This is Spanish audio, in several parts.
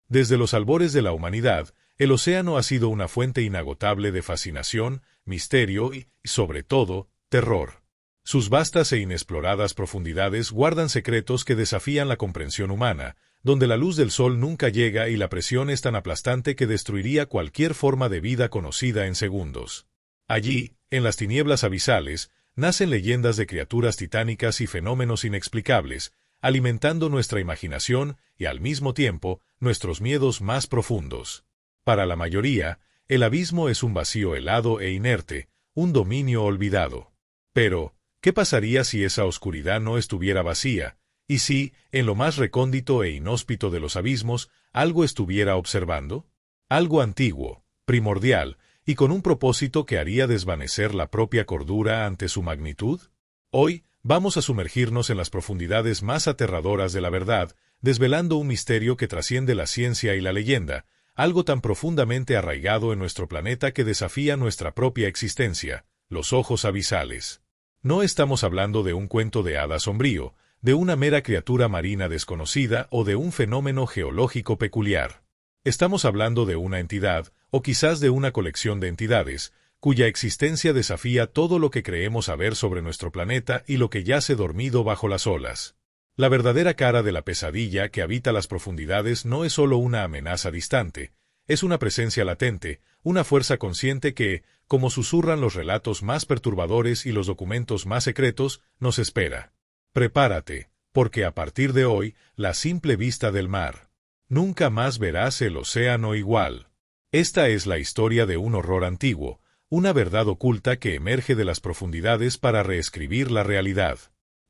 Desde los albores de la humanidad, el océano ha sido una fuente inagotable de fascinación, misterio y, sobre todo, terror. Sus vastas e inexploradas profundidades guardan secretos que desafían la comprensión humana, donde la luz del sol nunca llega y la presión es tan aplastante que destruiría cualquier forma de vida conocida en segundos. Allí, en las tinieblas abisales, nacen leyendas de criaturas titánicas y fenómenos inexplicables, alimentando nuestra imaginación y, al mismo tiempo, nuestros miedos más profundos. Para la mayoría, el abismo es un vacío helado e inerte, un dominio olvidado. Pero, ¿qué pasaría si esa oscuridad no estuviera vacía, y si, en lo más recóndito e inhóspito de los abismos, algo estuviera observando? Algo antiguo, primordial, y con un propósito que haría desvanecer la propia cordura ante su magnitud? Hoy, vamos a sumergirnos en las profundidades más aterradoras de la verdad, desvelando un misterio que trasciende la ciencia y la leyenda, algo tan profundamente arraigado en nuestro planeta que desafía nuestra propia existencia, los ojos abisales. No estamos hablando de un cuento de hadas sombrío, de una mera criatura marina desconocida o de un fenómeno geológico peculiar. Estamos hablando de una entidad, o quizás de una colección de entidades, cuya existencia desafía todo lo que creemos saber sobre nuestro planeta y lo que yace dormido bajo las olas. La verdadera cara de la pesadilla que habita las profundidades no es solo una amenaza distante, es una presencia latente, una fuerza consciente que, como susurran los relatos más perturbadores y los documentos más secretos, nos espera. Prepárate, porque a partir de hoy, la simple vista del mar. Nunca más verás el océano igual. Esta es la historia de un horror antiguo, una verdad oculta que emerge de las profundidades para reescribir la realidad.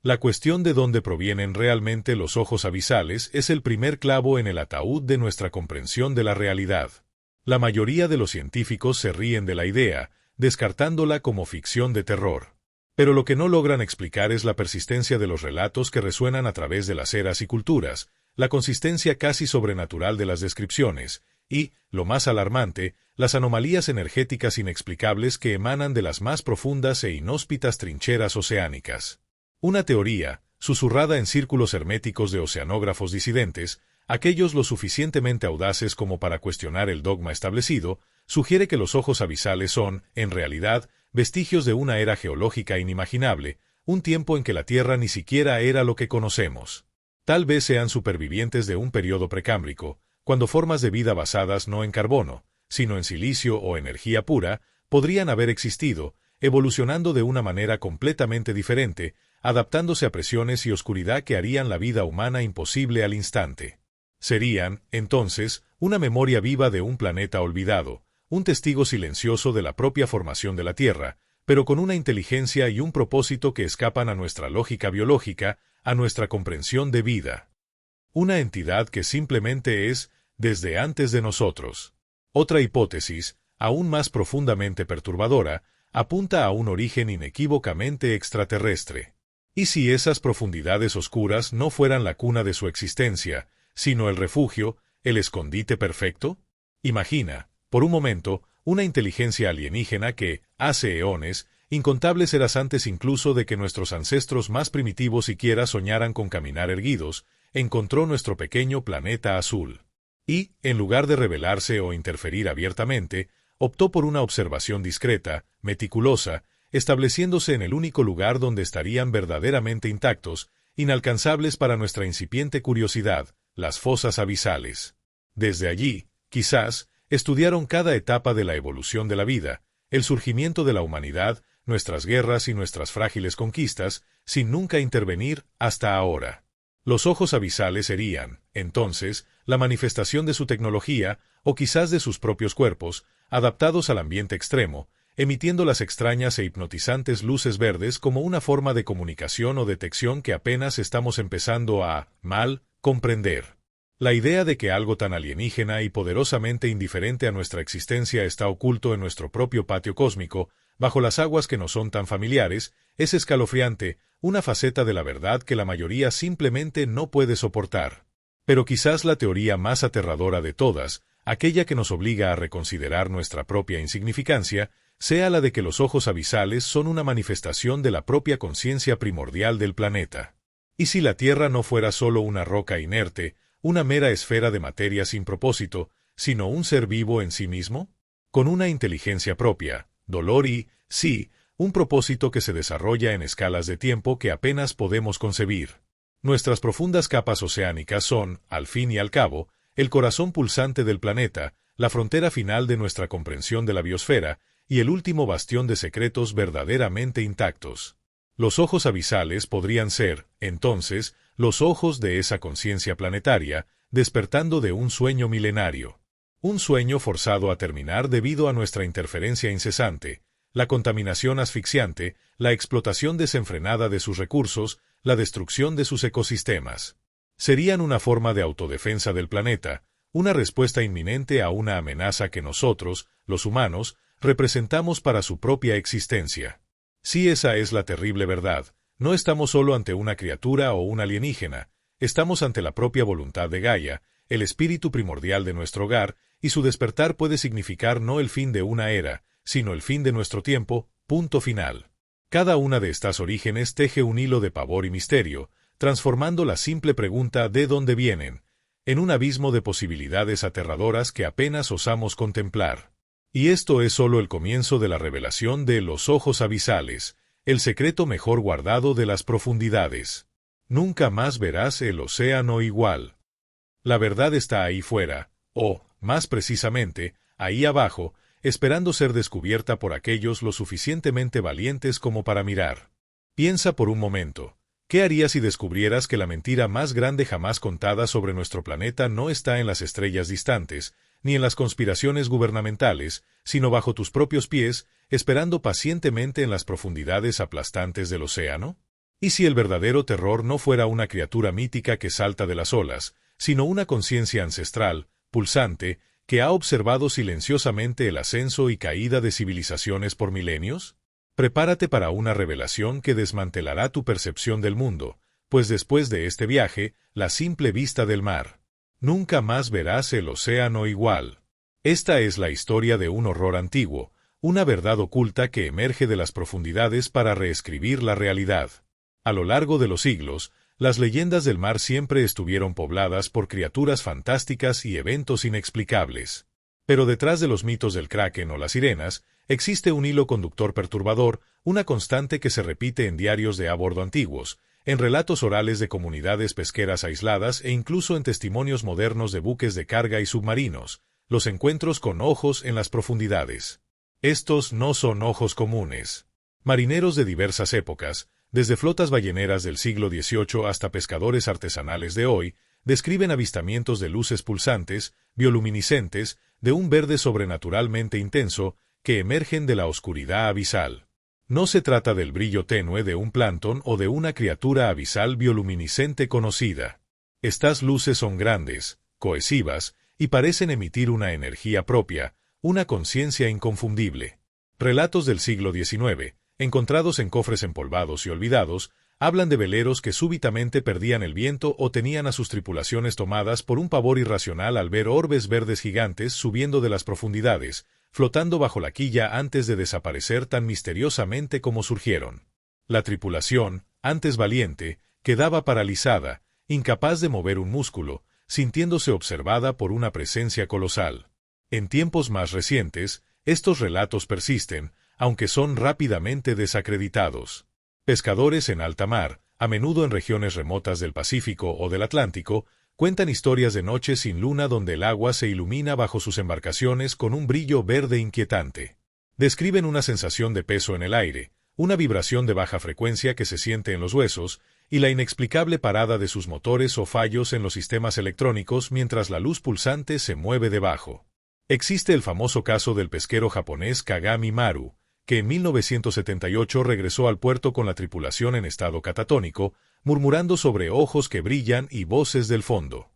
La cuestión de dónde provienen realmente los ojos abisales es el primer clavo en el ataúd de nuestra comprensión de la realidad. La mayoría de los científicos se ríen de la idea, descartándola como ficción de terror. Pero lo que no logran explicar es la persistencia de los relatos que resuenan a través de las eras y culturas, la consistencia casi sobrenatural de las descripciones, y, lo más alarmante, las anomalías energéticas inexplicables que emanan de las más profundas e inhóspitas trincheras oceánicas. Una teoría, susurrada en círculos herméticos de oceanógrafos disidentes, aquellos lo suficientemente audaces como para cuestionar el dogma establecido, sugiere que los ojos abisales son, en realidad, vestigios de una era geológica inimaginable, un tiempo en que la Tierra ni siquiera era lo que conocemos. Tal vez sean supervivientes de un periodo precámbrico, cuando formas de vida basadas no en carbono, sino en silicio o energía pura, podrían haber existido, evolucionando de una manera completamente diferente, adaptándose a presiones y oscuridad que harían la vida humana imposible al instante. Serían, entonces, una memoria viva de un planeta olvidado, un testigo silencioso de la propia formación de la Tierra, pero con una inteligencia y un propósito que escapan a nuestra lógica biológica, a nuestra comprensión de vida. Una entidad que simplemente es, desde antes de nosotros. Otra hipótesis, aún más profundamente perturbadora, apunta a un origen inequívocamente extraterrestre. ¿Y si esas profundidades oscuras no fueran la cuna de su existencia, sino el refugio, el escondite perfecto? Imagina, por un momento, una inteligencia alienígena que, hace eones, incontables eras antes incluso de que nuestros ancestros más primitivos siquiera soñaran con caminar erguidos, encontró nuestro pequeño planeta azul. Y, en lugar de rebelarse o interferir abiertamente, optó por una observación discreta, meticulosa, estableciéndose en el único lugar donde estarían verdaderamente intactos, inalcanzables para nuestra incipiente curiosidad, las fosas abisales. Desde allí, quizás, estudiaron cada etapa de la evolución de la vida, el surgimiento de la humanidad, nuestras guerras y nuestras frágiles conquistas, sin nunca intervenir hasta ahora. Los ojos abisales serían, entonces, la manifestación de su tecnología, o quizás de sus propios cuerpos, adaptados al ambiente extremo, emitiendo las extrañas e hipnotizantes luces verdes como una forma de comunicación o detección que apenas estamos empezando a, comprender. La idea de que algo tan alienígena y poderosamente indiferente a nuestra existencia está oculto en nuestro propio patio cósmico, bajo las aguas que nos son tan familiares, es escalofriante, una faceta de la verdad que la mayoría simplemente no puede soportar. Pero quizás la teoría más aterradora de todas, aquella que nos obliga a reconsiderar nuestra propia insignificancia, sea la de que los ojos abisales son una manifestación de la propia conciencia primordial del planeta. ¿Y si la Tierra no fuera solo una roca inerte, una mera esfera de materia sin propósito, sino un ser vivo en sí mismo? Con una inteligencia propia, dolor y, sí, un propósito que se desarrolla en escalas de tiempo que apenas podemos concebir. Nuestras profundas capas oceánicas son, al fin y al cabo, el corazón pulsante del planeta, la frontera final de nuestra comprensión de la biosfera y el último bastión de secretos verdaderamente intactos. Los ojos abisales podrían ser, entonces, los ojos de esa conciencia planetaria, despertando de un sueño milenario. Un sueño forzado a terminar debido a nuestra interferencia incesante, la contaminación asfixiante, la explotación desenfrenada de sus recursos, la destrucción de sus ecosistemas. Serían una forma de autodefensa del planeta, una respuesta inminente a una amenaza que nosotros, los humanos, representamos para su propia existencia. Si esa es la terrible verdad, no estamos solo ante una criatura o un alienígena, estamos ante la propia voluntad de Gaia, el espíritu primordial de nuestro hogar, y su despertar puede significar no el fin de una era, sino el fin de nuestro tiempo, punto final. Cada una de estas orígenes teje un hilo de pavor y misterio, transformando la simple pregunta ¿de dónde vienen?, en un abismo de posibilidades aterradoras que apenas osamos contemplar. Y esto es solo el comienzo de la revelación de los ojos abisales, el secreto mejor guardado de las profundidades. Nunca más verás el océano igual. La verdad está ahí fuera, o, más precisamente, ahí abajo, esperando ser descubierta por aquellos lo suficientemente valientes como para mirar. Piensa por un momento, ¿qué harías si descubrieras que la mentira más grande jamás contada sobre nuestro planeta no está en las estrellas distantes, ni en las conspiraciones gubernamentales, sino bajo tus propios pies, esperando pacientemente en las profundidades aplastantes del océano? ¿Y si el verdadero terror no fuera una criatura mítica que salta de las olas, sino una conciencia ancestral, pulsante, que ha observado silenciosamente el ascenso y caída de civilizaciones por milenios? Prepárate para una revelación que desmantelará tu percepción del mundo, pues después de este viaje, la simple vista del mar. Nunca más verás el océano igual. Esta es la historia de un horror antiguo, una verdad oculta que emerge de las profundidades para reescribir la realidad. A lo largo de los siglos, las leyendas del mar siempre estuvieron pobladas por criaturas fantásticas y eventos inexplicables. Pero detrás de los mitos del kraken o las sirenas, existe un hilo conductor perturbador, una constante que se repite en diarios de a bordo antiguos, en relatos orales de comunidades pesqueras aisladas e incluso en testimonios modernos de buques de carga y submarinos, los encuentros con ojos en las profundidades. Estos no son ojos comunes. Marineros de diversas épocas, desde flotas balleneras del siglo XVIII hasta pescadores artesanales de hoy, describen avistamientos de luces pulsantes, bioluminiscentes, de un verde sobrenaturalmente intenso, que emergen de la oscuridad abisal. No se trata del brillo tenue de un plancton o de una criatura abisal bioluminiscente conocida. Estas luces son grandes, cohesivas, y parecen emitir una energía propia, una conciencia inconfundible. Relatos del siglo XIX, encontrados en cofres empolvados y olvidados, hablan de veleros que súbitamente perdían el viento o tenían a sus tripulaciones tomadas por un pavor irracional al ver orbes verdes gigantes subiendo de las profundidades, flotando bajo la quilla antes de desaparecer tan misteriosamente como surgieron. La tripulación, antes valiente, quedaba paralizada, incapaz de mover un músculo, sintiéndose observada por una presencia colosal. En tiempos más recientes, estos relatos persisten, aunque son rápidamente desacreditados. Pescadores en alta mar, a menudo en regiones remotas del Pacífico o del Atlántico, cuentan historias de noches sin luna donde el agua se ilumina bajo sus embarcaciones con un brillo verde inquietante. Describen una sensación de peso en el aire, una vibración de baja frecuencia que se siente en los huesos, y la inexplicable parada de sus motores o fallos en los sistemas electrónicos mientras la luz pulsante se mueve debajo. Existe el famoso caso del pesquero japonés Kagami Maru, que en 1978 regresó al puerto con la tripulación en estado catatónico, murmurando sobre ojos que brillan y voces del fondo.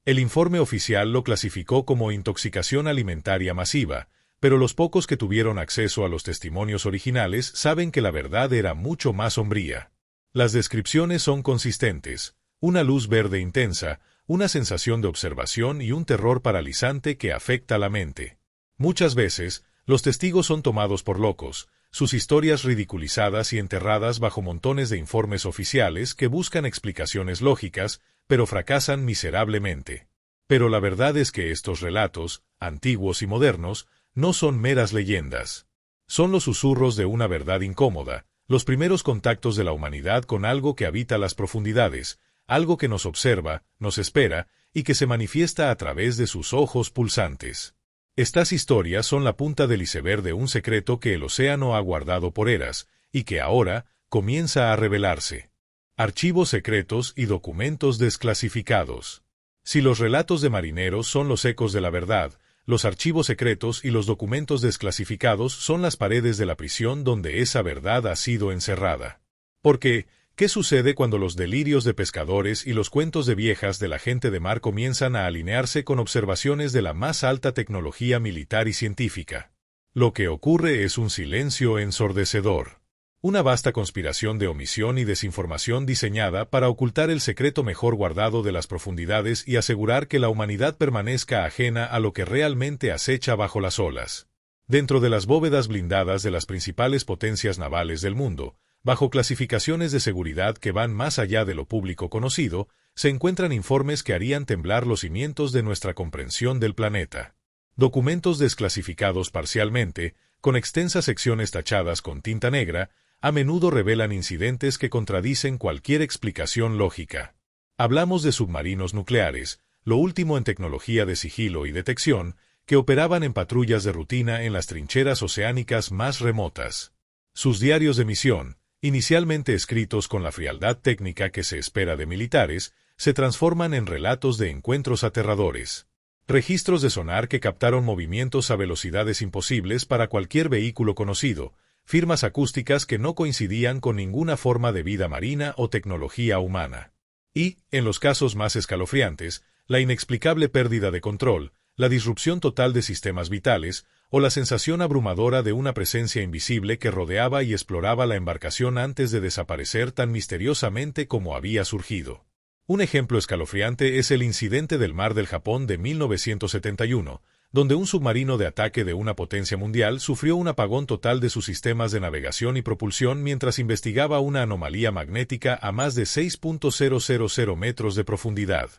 El informe oficial lo clasificó como intoxicación alimentaria masiva, pero los pocos que tuvieron acceso a los testimonios originales saben que la verdad era mucho más sombría. Las descripciones son consistentes, una luz verde intensa, una sensación de observación y un terror paralizante que afecta la mente. Muchas veces, los testigos son tomados por locos, sus historias ridiculizadas y enterradas bajo montones de informes oficiales que buscan explicaciones lógicas, pero fracasan miserablemente. Pero la verdad es que estos relatos, antiguos y modernos, no son meras leyendas. Son los susurros de una verdad incómoda, los primeros contactos de la humanidad con algo que habita las profundidades, algo que nos observa, nos espera, y que se manifiesta a través de sus ojos pulsantes. Estas historias son la punta del iceberg de un secreto que el océano ha guardado por eras, y que ahora comienza a revelarse. Archivos secretos y documentos desclasificados. Si los relatos de marineros son los ecos de la verdad, los archivos secretos y los documentos desclasificados son las paredes de la prisión donde esa verdad ha sido encerrada. Porque, ¿qué sucede cuando los delirios de pescadores y los cuentos de viejas de la gente de mar comienzan a alinearse con observaciones de la más alta tecnología militar y científica? Lo que ocurre es un silencio ensordecedor. Una vasta conspiración de omisión y desinformación diseñada para ocultar el secreto mejor guardado de las profundidades y asegurar que la humanidad permanezca ajena a lo que realmente acecha bajo las olas. Dentro de las bóvedas blindadas de las principales potencias navales del mundo, bajo clasificaciones de seguridad que van más allá de lo público conocido, se encuentran informes que harían temblar los cimientos de nuestra comprensión del planeta. Documentos desclasificados parcialmente, con extensas secciones tachadas con tinta negra, a menudo revelan incidentes que contradicen cualquier explicación lógica. Hablamos de submarinos nucleares, lo último en tecnología de sigilo y detección, que operaban en patrullas de rutina en las trincheras oceánicas más remotas. Sus diarios de misión, inicialmente escritos con la frialdad técnica que se espera de militares, se transforman en relatos de encuentros aterradores. Registros de sonar que captaron movimientos a velocidades imposibles para cualquier vehículo conocido, firmas acústicas que no coincidían con ninguna forma de vida marina o tecnología humana. Y, en los casos más escalofriantes, la inexplicable pérdida de control, la disrupción total de sistemas vitales, o la sensación abrumadora de una presencia invisible que rodeaba y exploraba la embarcación antes de desaparecer tan misteriosamente como había surgido. Un ejemplo escalofriante es el incidente del Mar del Japón de 1971, donde un submarino de ataque de una potencia mundial sufrió un apagón total de sus sistemas de navegación y propulsión mientras investigaba una anomalía magnética a más de 6.000 metros de profundidad.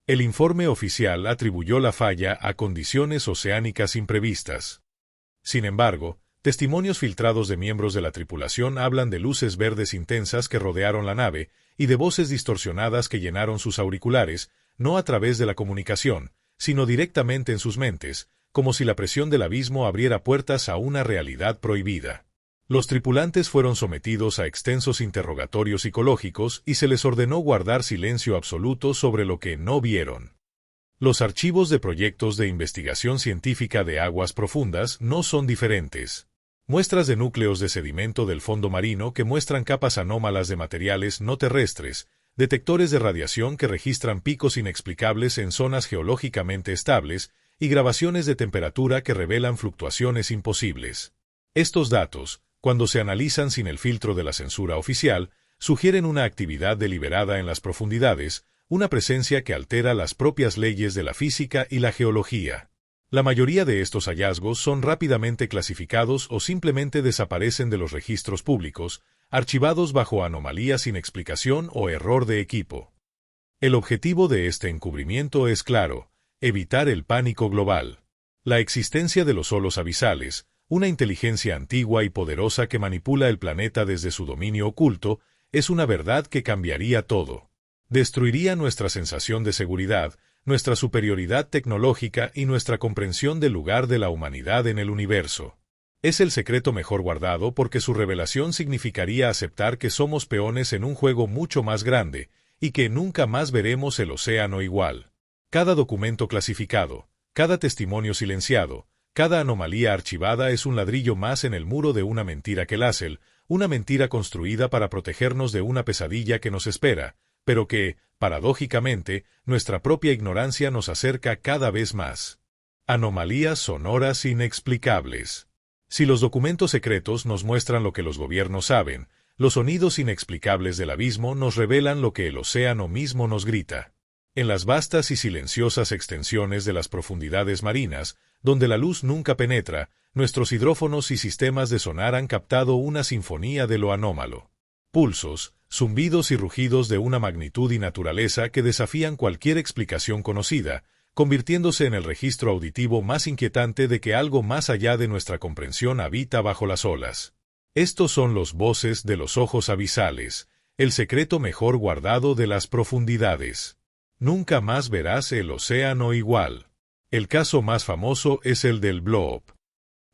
El informe oficial atribuyó la falla a condiciones oceánicas imprevistas. Sin embargo, testimonios filtrados de miembros de la tripulación hablan de luces verdes intensas que rodearon la nave y de voces distorsionadas que llenaron sus auriculares, no a través de la comunicación, sino directamente en sus mentes, como si la presión del abismo abriera puertas a una realidad prohibida. Los tripulantes fueron sometidos a extensos interrogatorios psicológicos y se les ordenó guardar silencio absoluto sobre lo que no vieron. Los archivos de proyectos de investigación científica de aguas profundas no son diferentes. Muestras de núcleos de sedimento del fondo marino que muestran capas anómalas de materiales no terrestres, detectores de radiación que registran picos inexplicables en zonas geológicamente estables y grabaciones de temperatura que revelan fluctuaciones imposibles. Estos datos, cuando se analizan sin el filtro de la censura oficial, sugieren una actividad deliberada en las profundidades, una presencia que altera las propias leyes de la física y la geología. La mayoría de estos hallazgos son rápidamente clasificados o simplemente desaparecen de los registros públicos, archivados bajo anomalía sin explicación o error de equipo. El objetivo de este encubrimiento es claro: evitar el pánico global. La existencia de los holos abisales, una inteligencia antigua y poderosa que manipula el planeta desde su dominio oculto, es una verdad que cambiaría todo. Destruiría nuestra sensación de seguridad, nuestra superioridad tecnológica y nuestra comprensión del lugar de la humanidad en el universo. Es el secreto mejor guardado porque su revelación significaría aceptar que somos peones en un juego mucho más grande, y que nunca más veremos el océano igual. Cada documento clasificado, cada testimonio silenciado, cada anomalía archivada es un ladrillo más en el muro de una mentira quelácel, una mentira construida para protegernos de una pesadilla que nos espera, pero que, paradójicamente, nuestra propia ignorancia nos acerca cada vez más. Anomalías sonoras inexplicables. Si los documentos secretos nos muestran lo que los gobiernos saben, los sonidos inexplicables del abismo nos revelan lo que el océano mismo nos grita. En las vastas y silenciosas extensiones de las profundidades marinas, donde la luz nunca penetra, nuestros hidrófonos y sistemas de sonar han captado una sinfonía de lo anómalo. Pulsos, zumbidos y rugidos de una magnitud y naturaleza que desafían cualquier explicación conocida, convirtiéndose en el registro auditivo más inquietante de que algo más allá de nuestra comprensión habita bajo las olas. Estos son los voces de los ojos abisales, el secreto mejor guardado de las profundidades. Nunca más verás el océano igual. El caso más famoso es el del Bloop.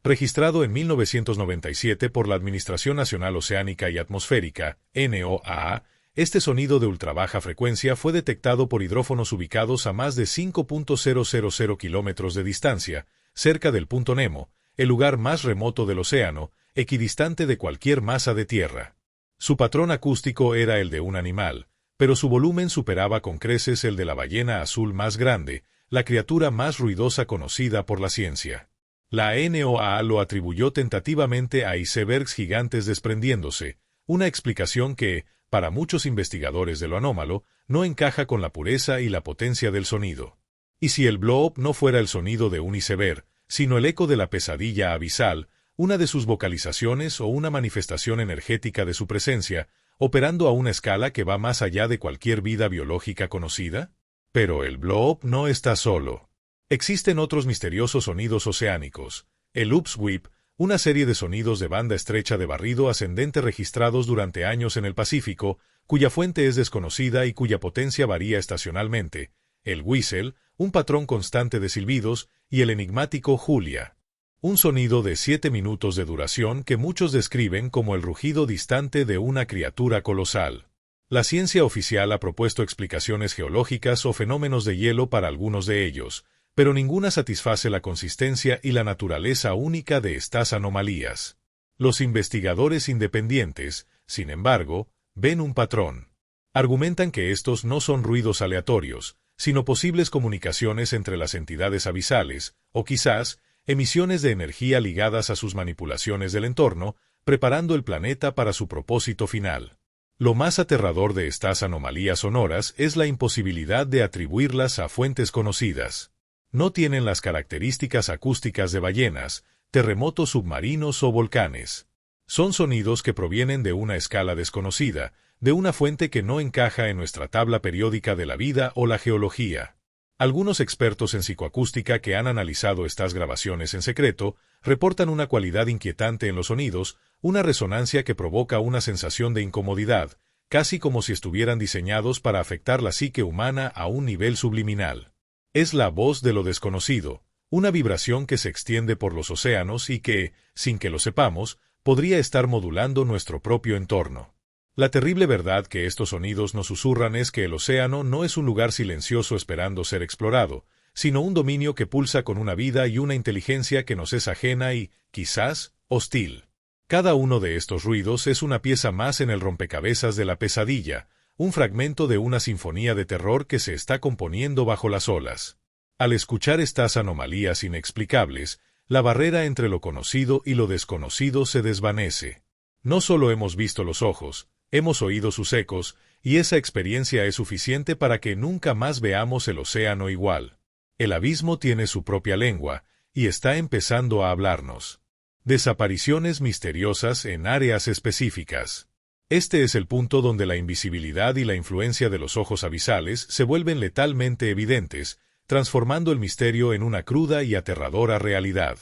Registrado en 1997 por la Administración Nacional Oceánica y Atmosférica, NOAA, este sonido de ultrabaja frecuencia fue detectado por hidrófonos ubicados a más de 5.000 kilómetros de distancia, cerca del punto Nemo, el lugar más remoto del océano, equidistante de cualquier masa de tierra. Su patrón acústico era el de un animal, pero su volumen superaba con creces el de la ballena azul más grande, la criatura más ruidosa conocida por la ciencia. La NOAA lo atribuyó tentativamente a icebergs gigantes desprendiéndose, una explicación que, para muchos investigadores de lo anómalo, no encaja con la pureza y la potencia del sonido. Y si el bloop no fuera el sonido de un iceberg, sino el eco de la pesadilla abisal, una de sus vocalizaciones o una manifestación energética de su presencia, operando a una escala que va más allá de cualquier vida biológica conocida? Pero el bloop no está solo. Existen otros misteriosos sonidos oceánicos. El upsweep, una serie de sonidos de banda estrecha de barrido ascendente registrados durante años en el Pacífico, cuya fuente es desconocida y cuya potencia varía estacionalmente. El whistle, un patrón constante de silbidos, y el enigmático Julia. Un sonido de 7 minutos de duración que muchos describen como el rugido distante de una criatura colosal. La ciencia oficial ha propuesto explicaciones geológicas o fenómenos de hielo para algunos de ellos, pero ninguna satisface la consistencia y la naturaleza única de estas anomalías. Los investigadores independientes, sin embargo, ven un patrón. Argumentan que estos no son ruidos aleatorios, sino posibles comunicaciones entre las entidades abisales, o quizás, emisiones de energía ligadas a sus manipulaciones del entorno, preparando el planeta para su propósito final. Lo más aterrador de estas anomalías sonoras es la imposibilidad de atribuirlas a fuentes conocidas. No tienen las características acústicas de ballenas, terremotos submarinos o volcanes. Son sonidos que provienen de una escala desconocida, de una fuente que no encaja en nuestra tabla periódica de la vida o la geología. Algunos expertos en psicoacústica que han analizado estas grabaciones en secreto reportan una cualidad inquietante en los sonidos, una resonancia que provoca una sensación de incomodidad, casi como si estuvieran diseñados para afectar la psique humana a un nivel subliminal. Es la voz de lo desconocido, una vibración que se extiende por los océanos y que, sin que lo sepamos, podría estar modulando nuestro propio entorno. La terrible verdad que estos sonidos nos susurran es que el océano no es un lugar silencioso esperando ser explorado, sino un dominio que pulsa con una vida y una inteligencia que nos es ajena y, quizás, hostil. Cada uno de estos ruidos es una pieza más en el rompecabezas de la pesadilla, un fragmento de una sinfonía de terror que se está componiendo bajo las olas. Al escuchar estas anomalías inexplicables, la barrera entre lo conocido y lo desconocido se desvanece. No solo hemos visto los ojos, hemos oído sus ecos, y esa experiencia es suficiente para que nunca más veamos el océano igual. El abismo tiene su propia lengua, y está empezando a hablarnos. Desapariciones misteriosas en áreas específicas. Este es el punto donde la invisibilidad y la influencia de los ojos abisales se vuelven letalmente evidentes, transformando el misterio en una cruda y aterradora realidad.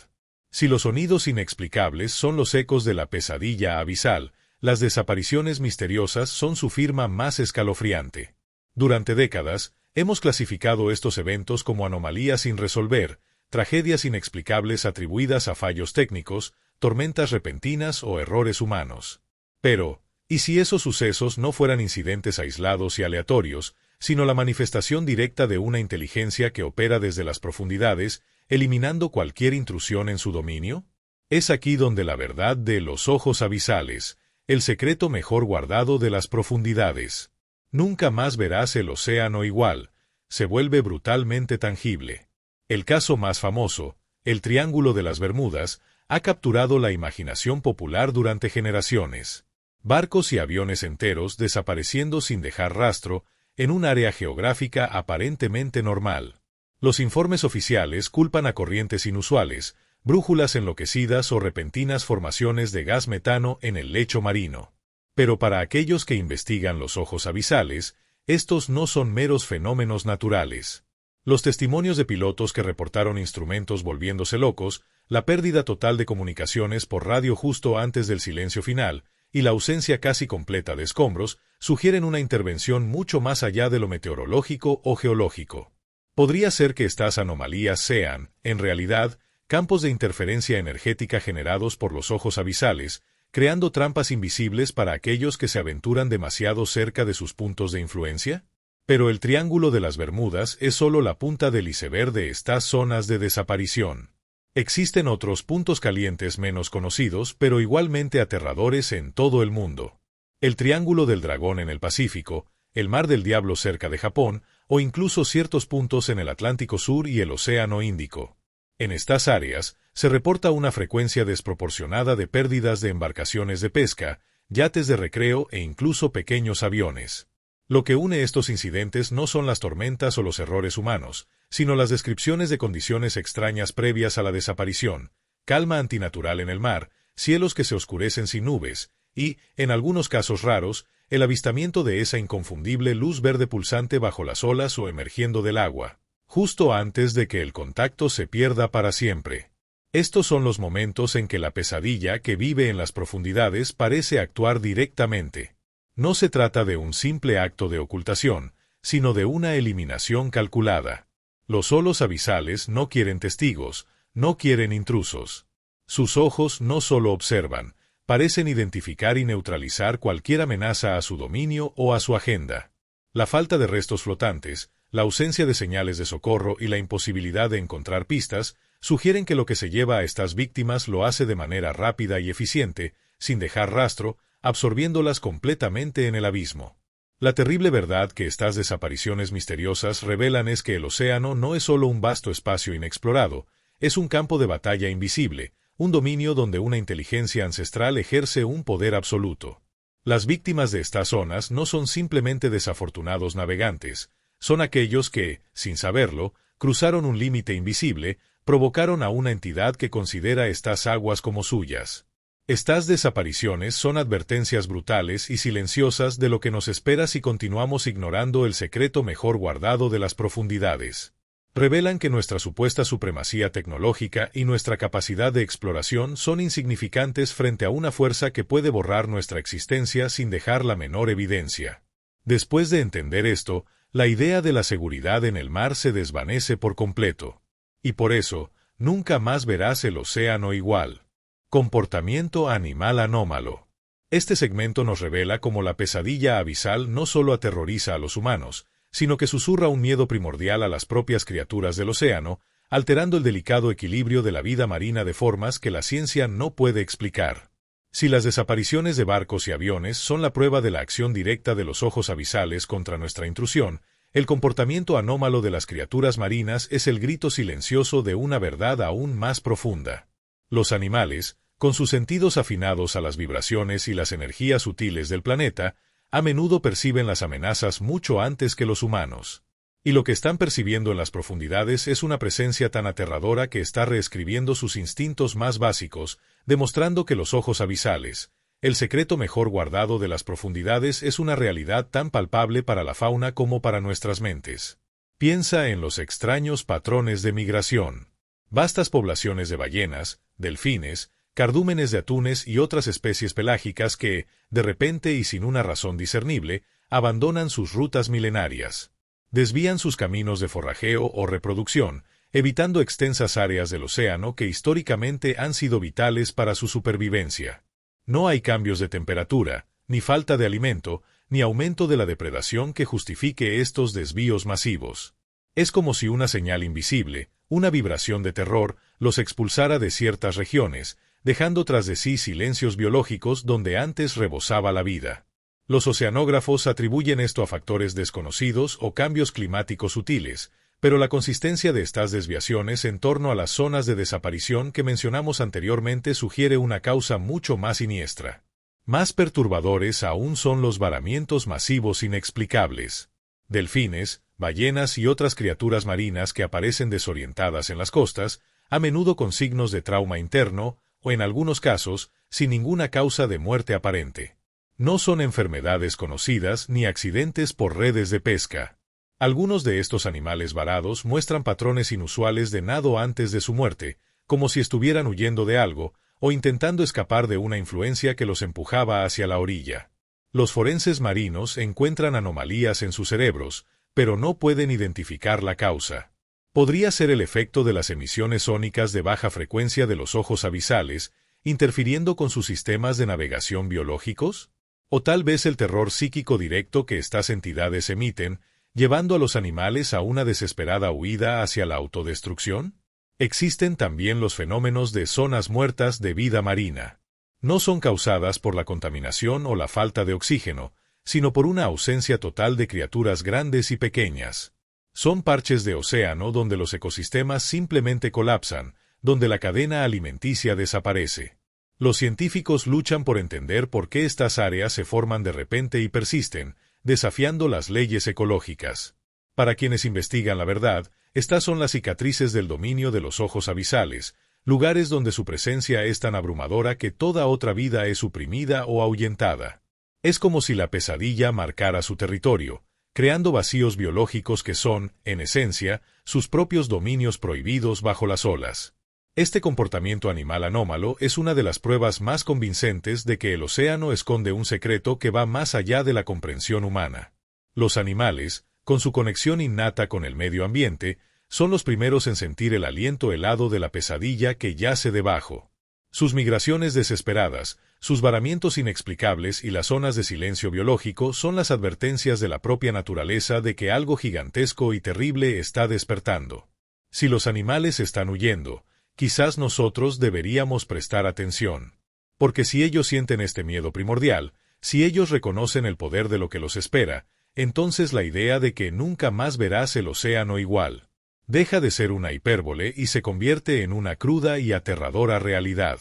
Si los sonidos inexplicables son los ecos de la pesadilla abisal, las desapariciones misteriosas son su firma más escalofriante. Durante décadas, hemos clasificado estos eventos como anomalías sin resolver, tragedias inexplicables atribuidas a fallos técnicos, tormentas repentinas o errores humanos. Pero, ¿y si esos sucesos no fueran incidentes aislados y aleatorios, sino la manifestación directa de una inteligencia que opera desde las profundidades, eliminando cualquier intrusión en su dominio? Es aquí donde la verdad de los ojos abisales, el secreto mejor guardado de las profundidades. Nunca más verás el océano igual, se vuelve brutalmente tangible. El caso más famoso, el Triángulo de las Bermudas, ha capturado la imaginación popular durante generaciones. Barcos y aviones enteros desapareciendo sin dejar rastro en un área geográfica aparentemente normal. Los informes oficiales culpan a corrientes inusuales, brújulas enloquecidas o repentinas formaciones de gas metano en el lecho marino. Pero para aquellos que investigan los ojos abisales, estos no son meros fenómenos naturales. Los testimonios de pilotos que reportaron instrumentos volviéndose locos, la pérdida total de comunicaciones por radio justo antes del silencio final, y la ausencia casi completa de escombros, sugieren una intervención mucho más allá de lo meteorológico o geológico. Podría ser que estas anomalías sean, en realidad, campos de interferencia energética generados por los ojos abisales, creando trampas invisibles para aquellos que se aventuran demasiado cerca de sus puntos de influencia. Pero el Triángulo de las Bermudas es solo la punta del iceberg de estas zonas de desaparición. Existen otros puntos calientes menos conocidos, pero igualmente aterradores en todo el mundo. El Triángulo del Dragón en el Pacífico, el Mar del Diablo cerca de Japón, o incluso ciertos puntos en el Atlántico Sur y el Océano Índico. En estas áreas, se reporta una frecuencia desproporcionada de pérdidas de embarcaciones de pesca, yates de recreo e incluso pequeños aviones. Lo que une estos incidentes no son las tormentas o los errores humanos, sino las descripciones de condiciones extrañas previas a la desaparición, calma antinatural en el mar, cielos que se oscurecen sin nubes, y, en algunos casos raros, el avistamiento de esa inconfundible luz verde pulsante bajo las olas o emergiendo del agua, justo antes de que el contacto se pierda para siempre. Estos son los momentos en que la pesadilla que vive en las profundidades parece actuar directamente. No se trata de un simple acto de ocultación, sino de una eliminación calculada. Los olos abisales no quieren testigos, no quieren intrusos. Sus ojos no solo observan, parecen identificar y neutralizar cualquier amenaza a su dominio o a su agenda. La falta de restos flotantes, la ausencia de señales de socorro y la imposibilidad de encontrar pistas sugieren que lo que se lleva a estas víctimas lo hace de manera rápida y eficiente, sin dejar rastro, absorbiéndolas completamente en el abismo. La terrible verdad que estas desapariciones misteriosas revelan es que el océano no es solo un vasto espacio inexplorado, es un campo de batalla invisible, un dominio donde una inteligencia ancestral ejerce un poder absoluto. Las víctimas de estas zonas no son simplemente desafortunados navegantes, son aquellos que, sin saberlo, cruzaron un límite invisible, provocaron a una entidad que considera estas aguas como suyas. Estas desapariciones son advertencias brutales y silenciosas de lo que nos espera si continuamos ignorando el secreto mejor guardado de las profundidades. Revelan que nuestra supuesta supremacía tecnológica y nuestra capacidad de exploración son insignificantes frente a una fuerza que puede borrar nuestra existencia sin dejar la menor evidencia. Después de entender esto, la idea de la seguridad en el mar se desvanece por completo. Y por eso, nunca más verás el océano igual. Comportamiento animal anómalo. Este segmento nos revela cómo la pesadilla abisal no solo aterroriza a los humanos, sino que susurra un miedo primordial a las propias criaturas del océano, alterando el delicado equilibrio de la vida marina de formas que la ciencia no puede explicar. Si las desapariciones de barcos y aviones son la prueba de la acción directa de los ojos abisales contra nuestra intrusión, el comportamiento anómalo de las criaturas marinas es el grito silencioso de una verdad aún más profunda. Los animales, con sus sentidos afinados a las vibraciones y las energías sutiles del planeta, a menudo perciben las amenazas mucho antes que los humanos. Y lo que están percibiendo en las profundidades es una presencia tan aterradora que está reescribiendo sus instintos más básicos, demostrando que los ojos abisales, el secreto mejor guardado de las profundidades, es una realidad tan palpable para la fauna como para nuestras mentes. Piensa en los extraños patrones de migración. Vastas poblaciones de ballenas, delfines, cardúmenes de atunes y otras especies pelágicas que, de repente y sin una razón discernible, abandonan sus rutas milenarias. Desvían sus caminos de forrajeo o reproducción, evitando extensas áreas del océano que históricamente han sido vitales para su supervivencia. No hay cambios de temperatura, ni falta de alimento, ni aumento de la depredación que justifique estos desvíos masivos. Es como si una señal invisible, una vibración de terror, los expulsara de ciertas regiones, dejando tras de sí silencios biológicos donde antes rebosaba la vida. Los oceanógrafos atribuyen esto a factores desconocidos o cambios climáticos sutiles, pero la consistencia de estas desviaciones en torno a las zonas de desaparición que mencionamos anteriormente sugiere una causa mucho más siniestra. Más perturbadores aún son los varamientos masivos inexplicables. Delfines, ballenas y otras criaturas marinas que aparecen desorientadas en las costas, a menudo con signos de trauma interno, o en algunos casos, sin ninguna causa de muerte aparente. No son enfermedades conocidas ni accidentes por redes de pesca. Algunos de estos animales varados muestran patrones inusuales de nado antes de su muerte, como si estuvieran huyendo de algo, o intentando escapar de una influencia que los empujaba hacia la orilla. Los forenses marinos encuentran anomalías en sus cerebros, pero no pueden identificar la causa. ¿Podría ser el efecto de las emisiones sónicas de baja frecuencia de los ojos abisales, interfiriendo con sus sistemas de navegación biológicos? ¿O tal vez el terror psíquico directo que estas entidades emiten, llevando a los animales a una desesperada huida hacia la autodestrucción? Existen también los fenómenos de zonas muertas de vida marina. No son causadas por la contaminación o la falta de oxígeno, sino por una ausencia total de criaturas grandes y pequeñas. Son parches de océano donde los ecosistemas simplemente colapsan, donde la cadena alimenticia desaparece. Los científicos luchan por entender por qué estas áreas se forman de repente y persisten, desafiando las leyes ecológicas. Para quienes investigan la verdad, estas son las cicatrices del dominio de los ojos abisales, lugares donde su presencia es tan abrumadora que toda otra vida es suprimida o ahuyentada. Es como si la pesadilla marcara su territorio, creando vacíos biológicos que son, en esencia, sus propios dominios prohibidos bajo las olas. Este comportamiento animal anómalo es una de las pruebas más convincentes de que el océano esconde un secreto que va más allá de la comprensión humana. Los animales, con su conexión innata con el medio ambiente, son los primeros en sentir el aliento helado de la pesadilla que yace debajo. Sus migraciones desesperadas, sus varamientos inexplicables y las zonas de silencio biológico son las advertencias de la propia naturaleza de que algo gigantesco y terrible está despertando. Si los animales están huyendo, quizás nosotros deberíamos prestar atención. Porque si ellos sienten este miedo primordial, si ellos reconocen el poder de lo que los espera, entonces la idea de que nunca más verás el océano igual deja de ser una hipérbole y se convierte en una cruda y aterradora realidad.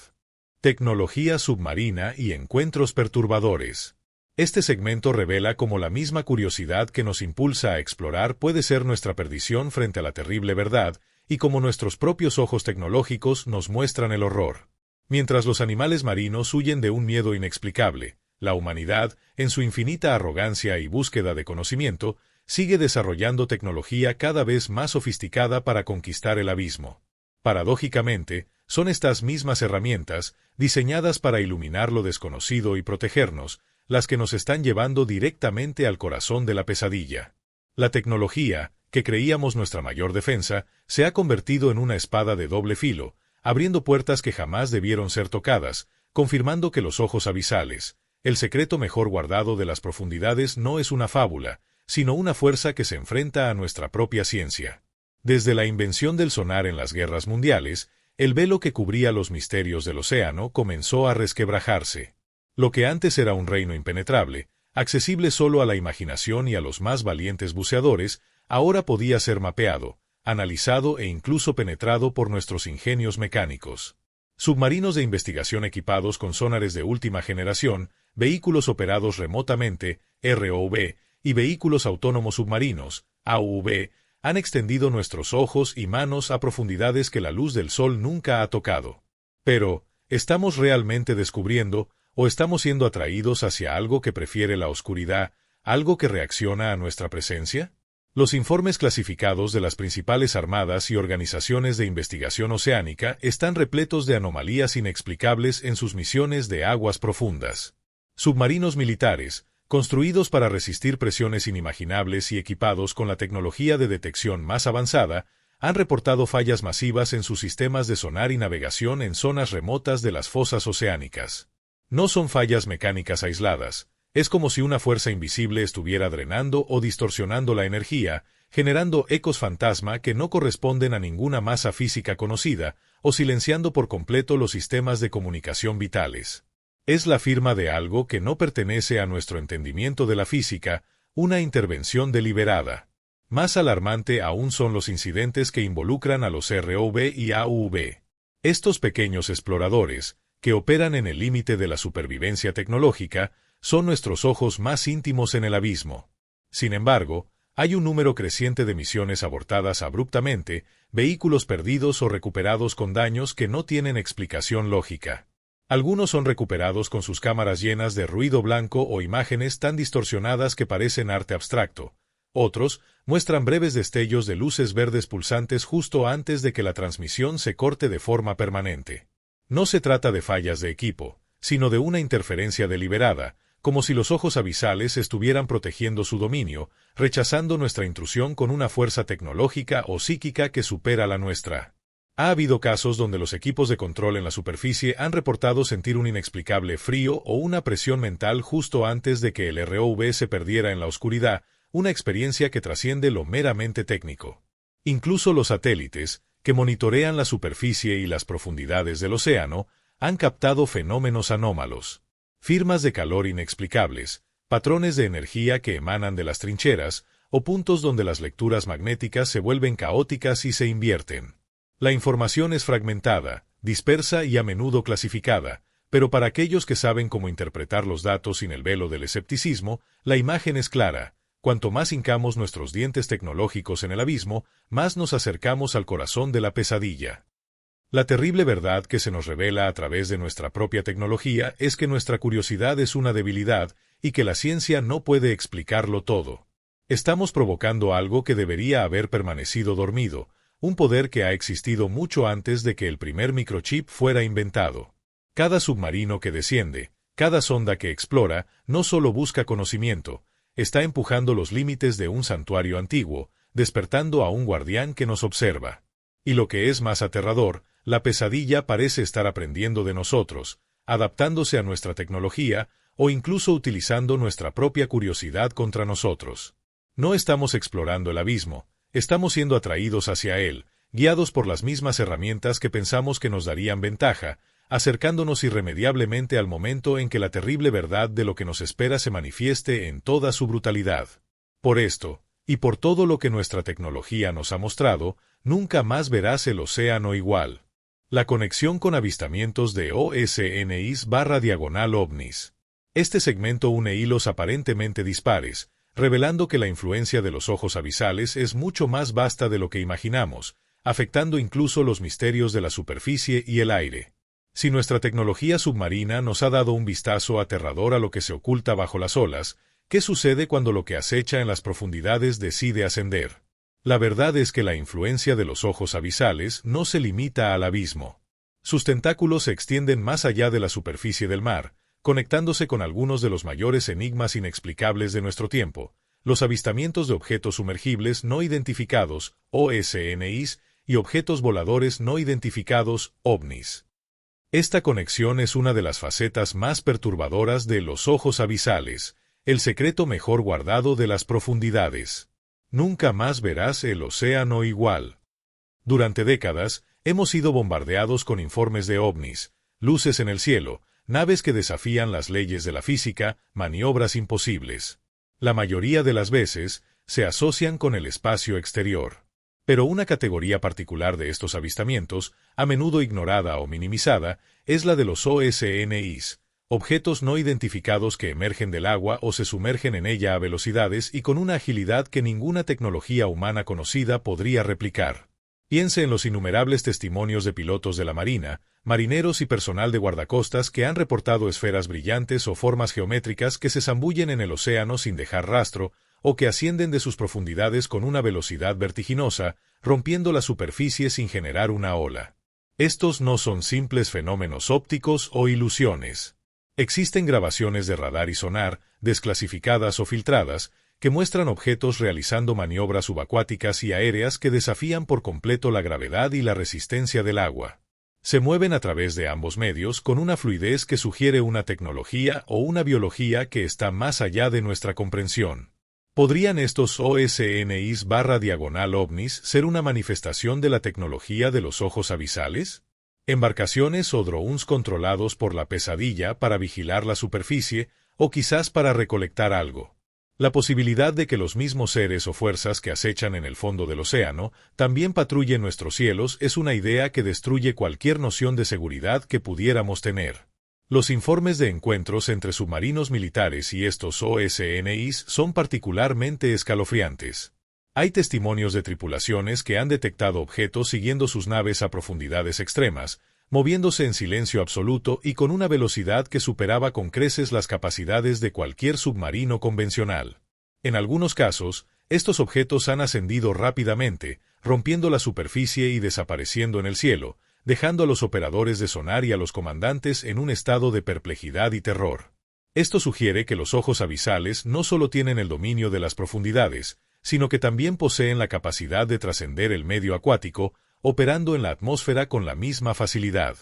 Tecnología submarina y encuentros perturbadores. Este segmento revela cómo la misma curiosidad que nos impulsa a explorar puede ser nuestra perdición frente a la terrible verdad, y cómo nuestros propios ojos tecnológicos nos muestran el horror. Mientras los animales marinos huyen de un miedo inexplicable, la humanidad, en su infinita arrogancia y búsqueda de conocimiento, sigue desarrollando tecnología cada vez más sofisticada para conquistar el abismo. Paradójicamente, son estas mismas herramientas, diseñadas para iluminar lo desconocido y protegernos, las que nos están llevando directamente al corazón de la pesadilla. La tecnología, que creíamos nuestra mayor defensa, se ha convertido en una espada de doble filo, abriendo puertas que jamás debieron ser tocadas, confirmando que los ojos abisales, el secreto mejor guardado de las profundidades, no es una fábula, sino una fuerza que se enfrenta a nuestra propia ciencia. Desde la invención del sonar en las guerras mundiales, el velo que cubría los misterios del océano comenzó a resquebrajarse. Lo que antes era un reino impenetrable, accesible solo a la imaginación y a los más valientes buceadores, ahora podía ser mapeado, analizado e incluso penetrado por nuestros ingenios mecánicos. Submarinos de investigación equipados con sonares de última generación, vehículos operados remotamente, ROV, y vehículos autónomos submarinos, AUV, han extendido nuestros ojos y manos a profundidades que la luz del sol nunca ha tocado. Pero, ¿estamos realmente descubriendo, o estamos siendo atraídos hacia algo que prefiere la oscuridad, algo que reacciona a nuestra presencia? Los informes clasificados de las principales armadas y organizaciones de investigación oceánica están repletos de anomalías inexplicables en sus misiones de aguas profundas. Submarinos militares, construidos para resistir presiones inimaginables y equipados con la tecnología de detección más avanzada, han reportado fallas masivas en sus sistemas de sonar y navegación en zonas remotas de las fosas oceánicas. No son fallas mecánicas aisladas, es como si una fuerza invisible estuviera drenando o distorsionando la energía, generando ecos fantasma que no corresponden a ninguna masa física conocida, o silenciando por completo los sistemas de comunicación vitales. Es la firma de algo que no pertenece a nuestro entendimiento de la física, una intervención deliberada. Más alarmante aún son los incidentes que involucran a los ROV y AUV. Estos pequeños exploradores, que operan en el límite de la supervivencia tecnológica, son nuestros ojos más íntimos en el abismo. Sin embargo, hay un número creciente de misiones abortadas abruptamente, vehículos perdidos o recuperados con daños que no tienen explicación lógica. Algunos son recuperados con sus cámaras llenas de ruido blanco o imágenes tan distorsionadas que parecen arte abstracto. Otros muestran breves destellos de luces verdes pulsantes justo antes de que la transmisión se corte de forma permanente. No se trata de fallas de equipo, sino de una interferencia deliberada, como si los ojos abisales estuvieran protegiendo su dominio, rechazando nuestra intrusión con una fuerza tecnológica o psíquica que supera la nuestra. Ha habido casos donde los equipos de control en la superficie han reportado sentir un inexplicable frío o una presión mental justo antes de que el ROV se perdiera en la oscuridad, una experiencia que trasciende lo meramente técnico. Incluso los satélites, que monitorean la superficie y las profundidades del océano, han captado fenómenos anómalos. Firmas de calor inexplicables, patrones de energía que emanan de las trincheras, o puntos donde las lecturas magnéticas se vuelven caóticas y se invierten. La información es fragmentada, dispersa y a menudo clasificada, pero para aquellos que saben cómo interpretar los datos sin el velo del escepticismo, la imagen es clara. Cuanto más hincamos nuestros dientes tecnológicos en el abismo, más nos acercamos al corazón de la pesadilla. La terrible verdad que se nos revela a través de nuestra propia tecnología es que nuestra curiosidad es una debilidad y que la ciencia no puede explicarlo todo. Estamos provocando algo que debería haber permanecido dormido, un poder que ha existido mucho antes de que el primer microchip fuera inventado. Cada submarino que desciende, cada sonda que explora, no solo busca conocimiento, está empujando los límites de un santuario antiguo, despertando a un guardián que nos observa. Y lo que es más aterrador, la pesadilla parece estar aprendiendo de nosotros, adaptándose a nuestra tecnología o incluso utilizando nuestra propia curiosidad contra nosotros. No estamos explorando el abismo, estamos siendo atraídos hacia él, guiados por las mismas herramientas que pensamos que nos darían ventaja, acercándonos irremediablemente al momento en que la terrible verdad de lo que nos espera se manifieste en toda su brutalidad. Por esto, y por todo lo que nuestra tecnología nos ha mostrado, nunca más verás el océano igual. La conexión con avistamientos de OSNIs/ovnis. Este segmento une hilos aparentemente dispares, revelando que la influencia de los ojos abisales es mucho más vasta de lo que imaginamos, afectando incluso los misterios de la superficie y el aire. Si nuestra tecnología submarina nos ha dado un vistazo aterrador a lo que se oculta bajo las olas, ¿qué sucede cuando lo que acecha en las profundidades decide ascender? La verdad es que la influencia de los ojos abisales no se limita al abismo. Sus tentáculos se extienden más allá de la superficie del mar, conectándose con algunos de los mayores enigmas inexplicables de nuestro tiempo, los avistamientos de objetos sumergibles no identificados, OSNIs, y objetos voladores no identificados, OVNIs. Esta conexión es una de las facetas más perturbadoras de los ojos abisales, el secreto mejor guardado de las profundidades. Nunca más verás el océano igual. Durante décadas, hemos sido bombardeados con informes de ovnis, luces en el cielo, naves que desafían las leyes de la física, maniobras imposibles. La mayoría de las veces, se asocian con el espacio exterior. Pero una categoría particular de estos avistamientos, a menudo ignorada o minimizada, es la de los OSNIs, objetos no identificados que emergen del agua o se sumergen en ella a velocidades y con una agilidad que ninguna tecnología humana conocida podría replicar. Piense en los innumerables testimonios de pilotos de la Marina, marineros y personal de guardacostas que han reportado esferas brillantes o formas geométricas que se zambullen en el océano sin dejar rastro, o que ascienden de sus profundidades con una velocidad vertiginosa, rompiendo la superficie sin generar una ola. Estos no son simples fenómenos ópticos o ilusiones. Existen grabaciones de radar y sonar, desclasificadas o filtradas, que muestran objetos realizando maniobras subacuáticas y aéreas que desafían por completo la gravedad y la resistencia del agua. Se mueven a través de ambos medios con una fluidez que sugiere una tecnología o una biología que está más allá de nuestra comprensión. ¿Podrían estos OSNIs/ovnis ser una manifestación de la tecnología de los ojos abisales? ¿Embarcaciones o drones controlados por la pesadilla para vigilar la superficie o quizás para recolectar algo? La posibilidad de que los mismos seres o fuerzas que acechan en el fondo del océano también patrullen nuestros cielos es una idea que destruye cualquier noción de seguridad que pudiéramos tener. Los informes de encuentros entre submarinos militares y estos OSNIs son particularmente escalofriantes. Hay testimonios de tripulaciones que han detectado objetos siguiendo sus naves a profundidades extremas, moviéndose en silencio absoluto y con una velocidad que superaba con creces las capacidades de cualquier submarino convencional. En algunos casos, estos objetos han ascendido rápidamente, rompiendo la superficie y desapareciendo en el cielo, dejando a los operadores de sonar y a los comandantes en un estado de perplejidad y terror. Esto sugiere que los ojos abisales no solo tienen el dominio de las profundidades, sino que también poseen la capacidad de trascender el medio acuático, operando en la atmósfera con la misma facilidad.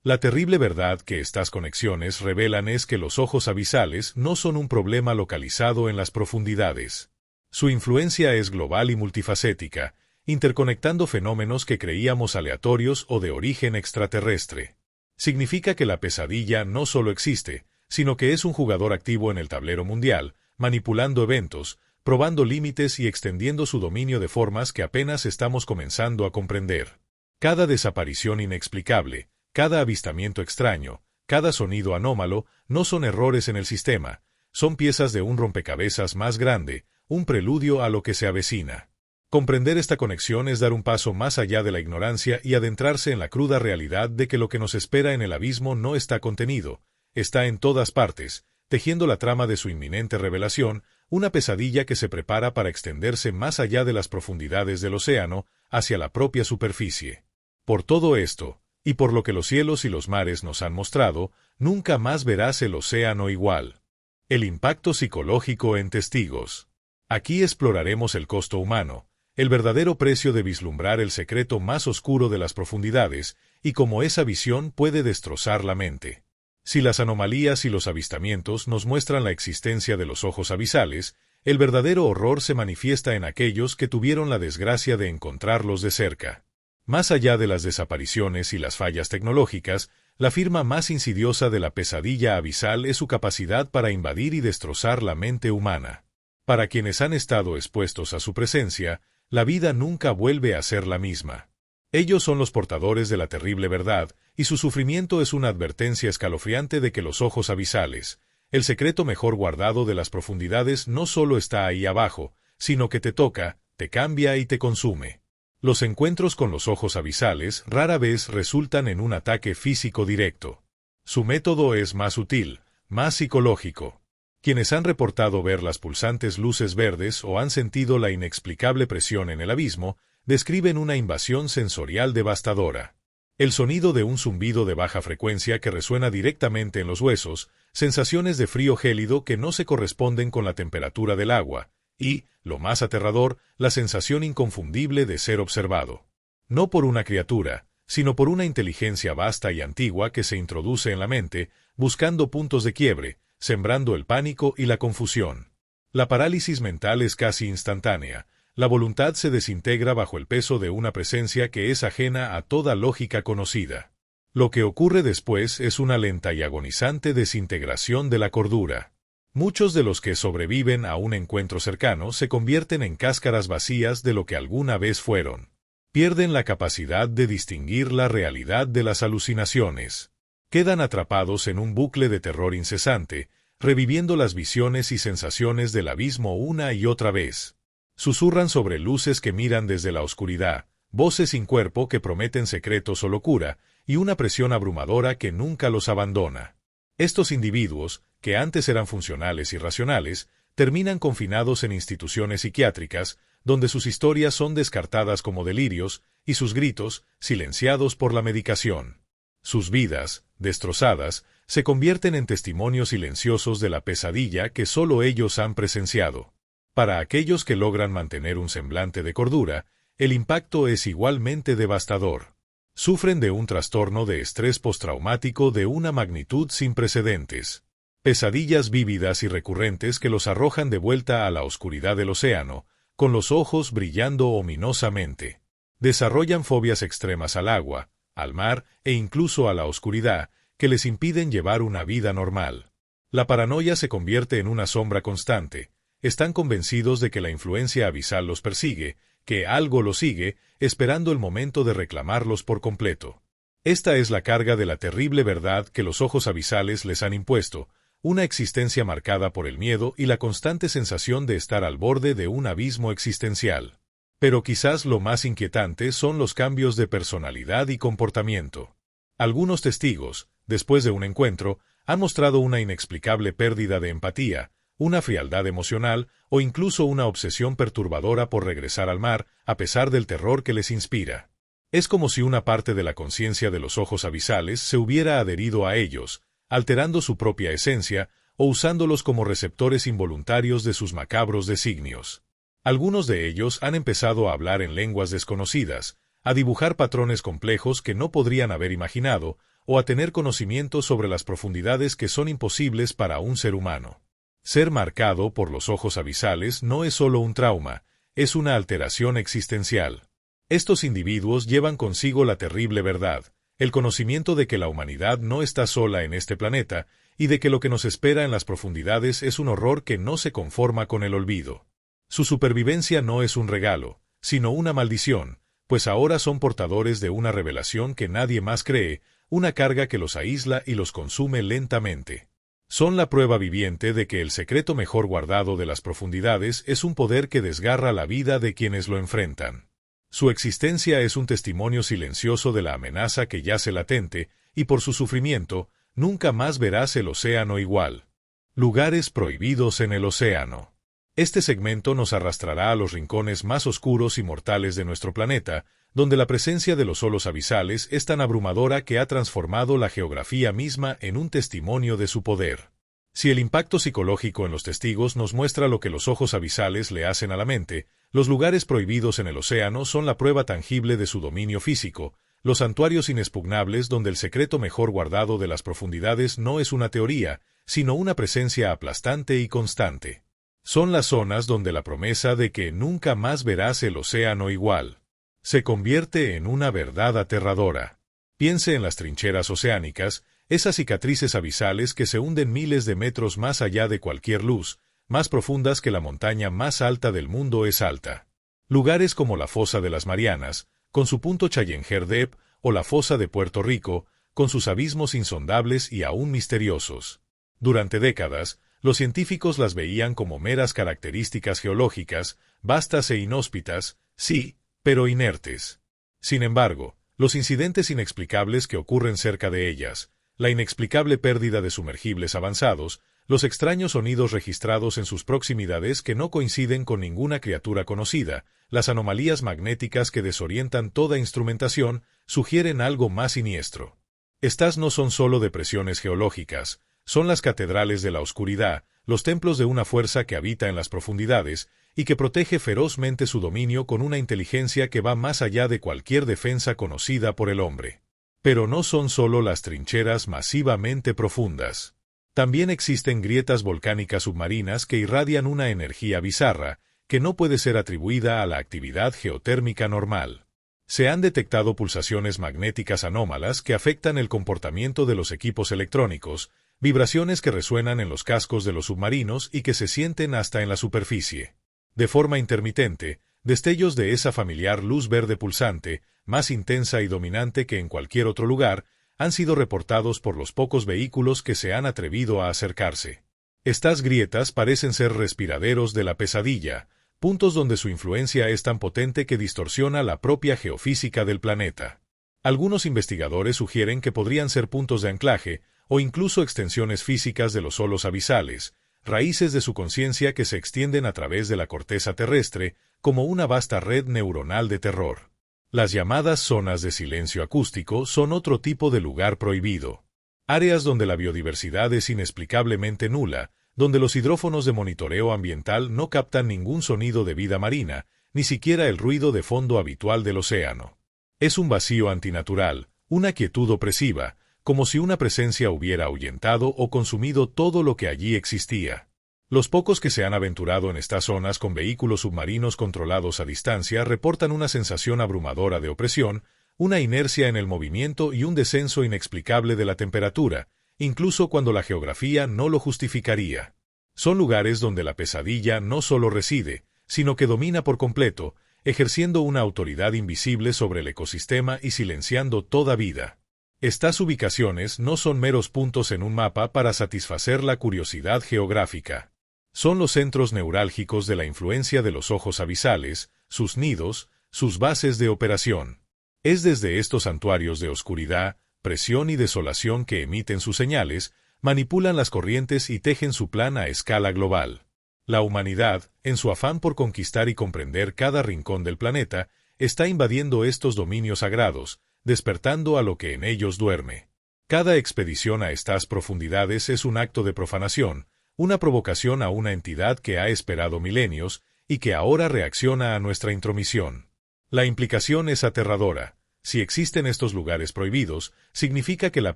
La terrible verdad que estas conexiones revelan es que los ojos abisales no son un problema localizado en las profundidades. Su influencia es global y multifacética, interconectando fenómenos que creíamos aleatorios o de origen extraterrestre. Significa que la pesadilla no solo existe, sino que es un jugador activo en el tablero mundial, manipulando eventos, probando límites y extendiendo su dominio de formas que apenas estamos comenzando a comprender. Cada desaparición inexplicable, cada avistamiento extraño, cada sonido anómalo, no son errores en el sistema, son piezas de un rompecabezas más grande, un preludio a lo que se avecina. Comprender esta conexión es dar un paso más allá de la ignorancia y adentrarse en la cruda realidad de que lo que nos espera en el abismo no está contenido, está en todas partes, tejiendo la trama de su inminente revelación, una pesadilla que se prepara para extenderse más allá de las profundidades del océano, hacia la propia superficie. Por todo esto, y por lo que los cielos y los mares nos han mostrado, nunca más verás el océano igual. El impacto psicológico en testigos. Aquí exploraremos el costo humano, el verdadero precio de vislumbrar el secreto más oscuro de las profundidades, y cómo esa visión puede destrozar la mente. Si las anomalías y los avistamientos nos muestran la existencia de los ojos abisales, el verdadero horror se manifiesta en aquellos que tuvieron la desgracia de encontrarlos de cerca. Más allá de las desapariciones y las fallas tecnológicas, la firma más insidiosa de la pesadilla abisal es su capacidad para invadir y destrozar la mente humana. Para quienes han estado expuestos a su presencia, la vida nunca vuelve a ser la misma. Ellos son los portadores de la terrible verdad, y su sufrimiento es una advertencia escalofriante de que los ojos abisales, el secreto mejor guardado de las profundidades, no solo está ahí abajo, sino que te toca, te cambia y te consume. Los encuentros con los ojos abisales rara vez resultan en un ataque físico directo. Su método es más sutil, más psicológico. Quienes han reportado ver las pulsantes luces verdes o han sentido la inexplicable presión en el abismo, describen una invasión sensorial devastadora. El sonido de un zumbido de baja frecuencia que resuena directamente en los huesos, sensaciones de frío gélido que no se corresponden con la temperatura del agua, y, lo más aterrador, la sensación inconfundible de ser observado. No por una criatura, sino por una inteligencia vasta y antigua que se introduce en la mente, buscando puntos de quiebre, sembrando el pánico y la confusión. La parálisis mental es casi instantánea. La voluntad se desintegra bajo el peso de una presencia que es ajena a toda lógica conocida. Lo que ocurre después es una lenta y agonizante desintegración de la cordura. Muchos de los que sobreviven a un encuentro cercano se convierten en cáscaras vacías de lo que alguna vez fueron. Pierden la capacidad de distinguir la realidad de las alucinaciones. Quedan atrapados en un bucle de terror incesante, reviviendo las visiones y sensaciones del abismo una y otra vez. Susurran sobre luces que miran desde la oscuridad, voces sin cuerpo que prometen secretos o locura, y una presión abrumadora que nunca los abandona. Estos individuos, que antes eran funcionales y racionales, terminan confinados en instituciones psiquiátricas, donde sus historias son descartadas como delirios, y sus gritos, silenciados por la medicación. Sus vidas, destrozadas, se convierten en testimonios silenciosos de la pesadilla que solo ellos han presenciado. Para aquellos que logran mantener un semblante de cordura, el impacto es igualmente devastador. Sufren de un trastorno de estrés postraumático de una magnitud sin precedentes. Pesadillas vívidas y recurrentes que los arrojan de vuelta a la oscuridad del océano, con los ojos brillando ominosamente. Desarrollan fobias extremas al agua, al mar e incluso a la oscuridad, que les impiden llevar una vida normal. La paranoia se convierte en una sombra constante. Están convencidos de que la influencia abisal los persigue, que algo los sigue, esperando el momento de reclamarlos por completo. Esta es la carga de la terrible verdad que los ojos abisales les han impuesto, una existencia marcada por el miedo y la constante sensación de estar al borde de un abismo existencial. Pero quizás lo más inquietante son los cambios de personalidad y comportamiento. Algunos testigos, después de un encuentro, han mostrado una inexplicable pérdida de empatía, una frialdad emocional o incluso una obsesión perturbadora por regresar al mar, a pesar del terror que les inspira. Es como si una parte de la conciencia de los ojos abisales se hubiera adherido a ellos, alterando su propia esencia o usándolos como receptores involuntarios de sus macabros designios. Algunos de ellos han empezado a hablar en lenguas desconocidas, a dibujar patrones complejos que no podrían haber imaginado, o a tener conocimientos sobre las profundidades que son imposibles para un ser humano. Ser marcado por los ojos abisales no es solo un trauma, es una alteración existencial. Estos individuos llevan consigo la terrible verdad, el conocimiento de que la humanidad no está sola en este planeta y de que lo que nos espera en las profundidades es un horror que no se conforma con el olvido. Su supervivencia no es un regalo, sino una maldición, pues ahora son portadores de una revelación que nadie más cree, una carga que los aísla y los consume lentamente. Son la prueba viviente de que el secreto mejor guardado de las profundidades es un poder que desgarra la vida de quienes lo enfrentan. Su existencia es un testimonio silencioso de la amenaza que yace latente, y por su sufrimiento, nunca más verás el océano igual. Lugares prohibidos en el océano. Este segmento nos arrastrará a los rincones más oscuros y mortales de nuestro planeta, donde la presencia de los holos abisales es tan abrumadora que ha transformado la geografía misma en un testimonio de su poder. Si el impacto psicológico en los testigos nos muestra lo que los ojos abisales le hacen a la mente, los lugares prohibidos en el océano son la prueba tangible de su dominio físico, los santuarios inexpugnables donde el secreto mejor guardado de las profundidades no es una teoría, sino una presencia aplastante y constante. Son las zonas donde la promesa de que nunca más verás el océano igual se convierte en una verdad aterradora. Piense en las trincheras oceánicas, esas cicatrices abisales que se hunden miles de metros más allá de cualquier luz, más profundas que la montaña más alta del mundo es alta. Lugares como la Fosa de las Marianas, con su punto Challenger Deep, o la Fosa de Puerto Rico, con sus abismos insondables y aún misteriosos. Durante décadas, los científicos las veían como meras características geológicas, vastas e inhóspitas, sí, pero inertes. Sin embargo, los incidentes inexplicables que ocurren cerca de ellas, la inexplicable pérdida de sumergibles avanzados, los extraños sonidos registrados en sus proximidades que no coinciden con ninguna criatura conocida, las anomalías magnéticas que desorientan toda instrumentación, sugieren algo más siniestro. Estas no son solo depresiones geológicas, son las catedrales de la oscuridad, los templos de una fuerza que habita en las profundidades y que protege ferozmente su dominio con una inteligencia que va más allá de cualquier defensa conocida por el hombre. Pero no son solo las trincheras masivamente profundas. También existen grietas volcánicas submarinas que irradian una energía bizarra, que no puede ser atribuida a la actividad geotérmica normal. Se han detectado pulsaciones magnéticas anómalas que afectan el comportamiento de los equipos electrónicos, vibraciones que resuenan en los cascos de los submarinos y que se sienten hasta en la superficie. De forma intermitente, destellos de esa familiar luz verde pulsante, más intensa y dominante que en cualquier otro lugar, han sido reportados por los pocos vehículos que se han atrevido a acercarse. Estas grietas parecen ser respiraderos de la pesadilla, puntos donde su influencia es tan potente que distorsiona la propia geofísica del planeta. Algunos investigadores sugieren que podrían ser puntos de anclaje o incluso extensiones físicas de los holos abisales, raíces de su conciencia que se extienden a través de la corteza terrestre como una vasta red neuronal de terror. Las llamadas zonas de silencio acústico son otro tipo de lugar prohibido. Áreas donde la biodiversidad es inexplicablemente nula, donde los hidrófonos de monitoreo ambiental no captan ningún sonido de vida marina, ni siquiera el ruido de fondo habitual del océano. Es un vacío antinatural, una quietud opresiva, como si una presencia hubiera ahuyentado o consumido todo lo que allí existía. Los pocos que se han aventurado en estas zonas con vehículos submarinos controlados a distancia reportan una sensación abrumadora de opresión, una inercia en el movimiento y un descenso inexplicable de la temperatura, incluso cuando la geografía no lo justificaría. Son lugares donde la pesadilla no solo reside, sino que domina por completo, ejerciendo una autoridad invisible sobre el ecosistema y silenciando toda vida. Estas ubicaciones no son meros puntos en un mapa para satisfacer la curiosidad geográfica. Son los centros neurálgicos de la influencia de los ojos abisales, sus nidos, sus bases de operación. Es desde estos santuarios de oscuridad, presión y desolación que emiten sus señales, manipulan las corrientes y tejen su plan a escala global. La humanidad, en su afán por conquistar y comprender cada rincón del planeta, está invadiendo estos dominios sagrados, despertando a lo que en ellos duerme. Cada expedición a estas profundidades es un acto de profanación, una provocación a una entidad que ha esperado milenios y que ahora reacciona a nuestra intromisión. La implicación es aterradora. Si existen estos lugares prohibidos, significa que la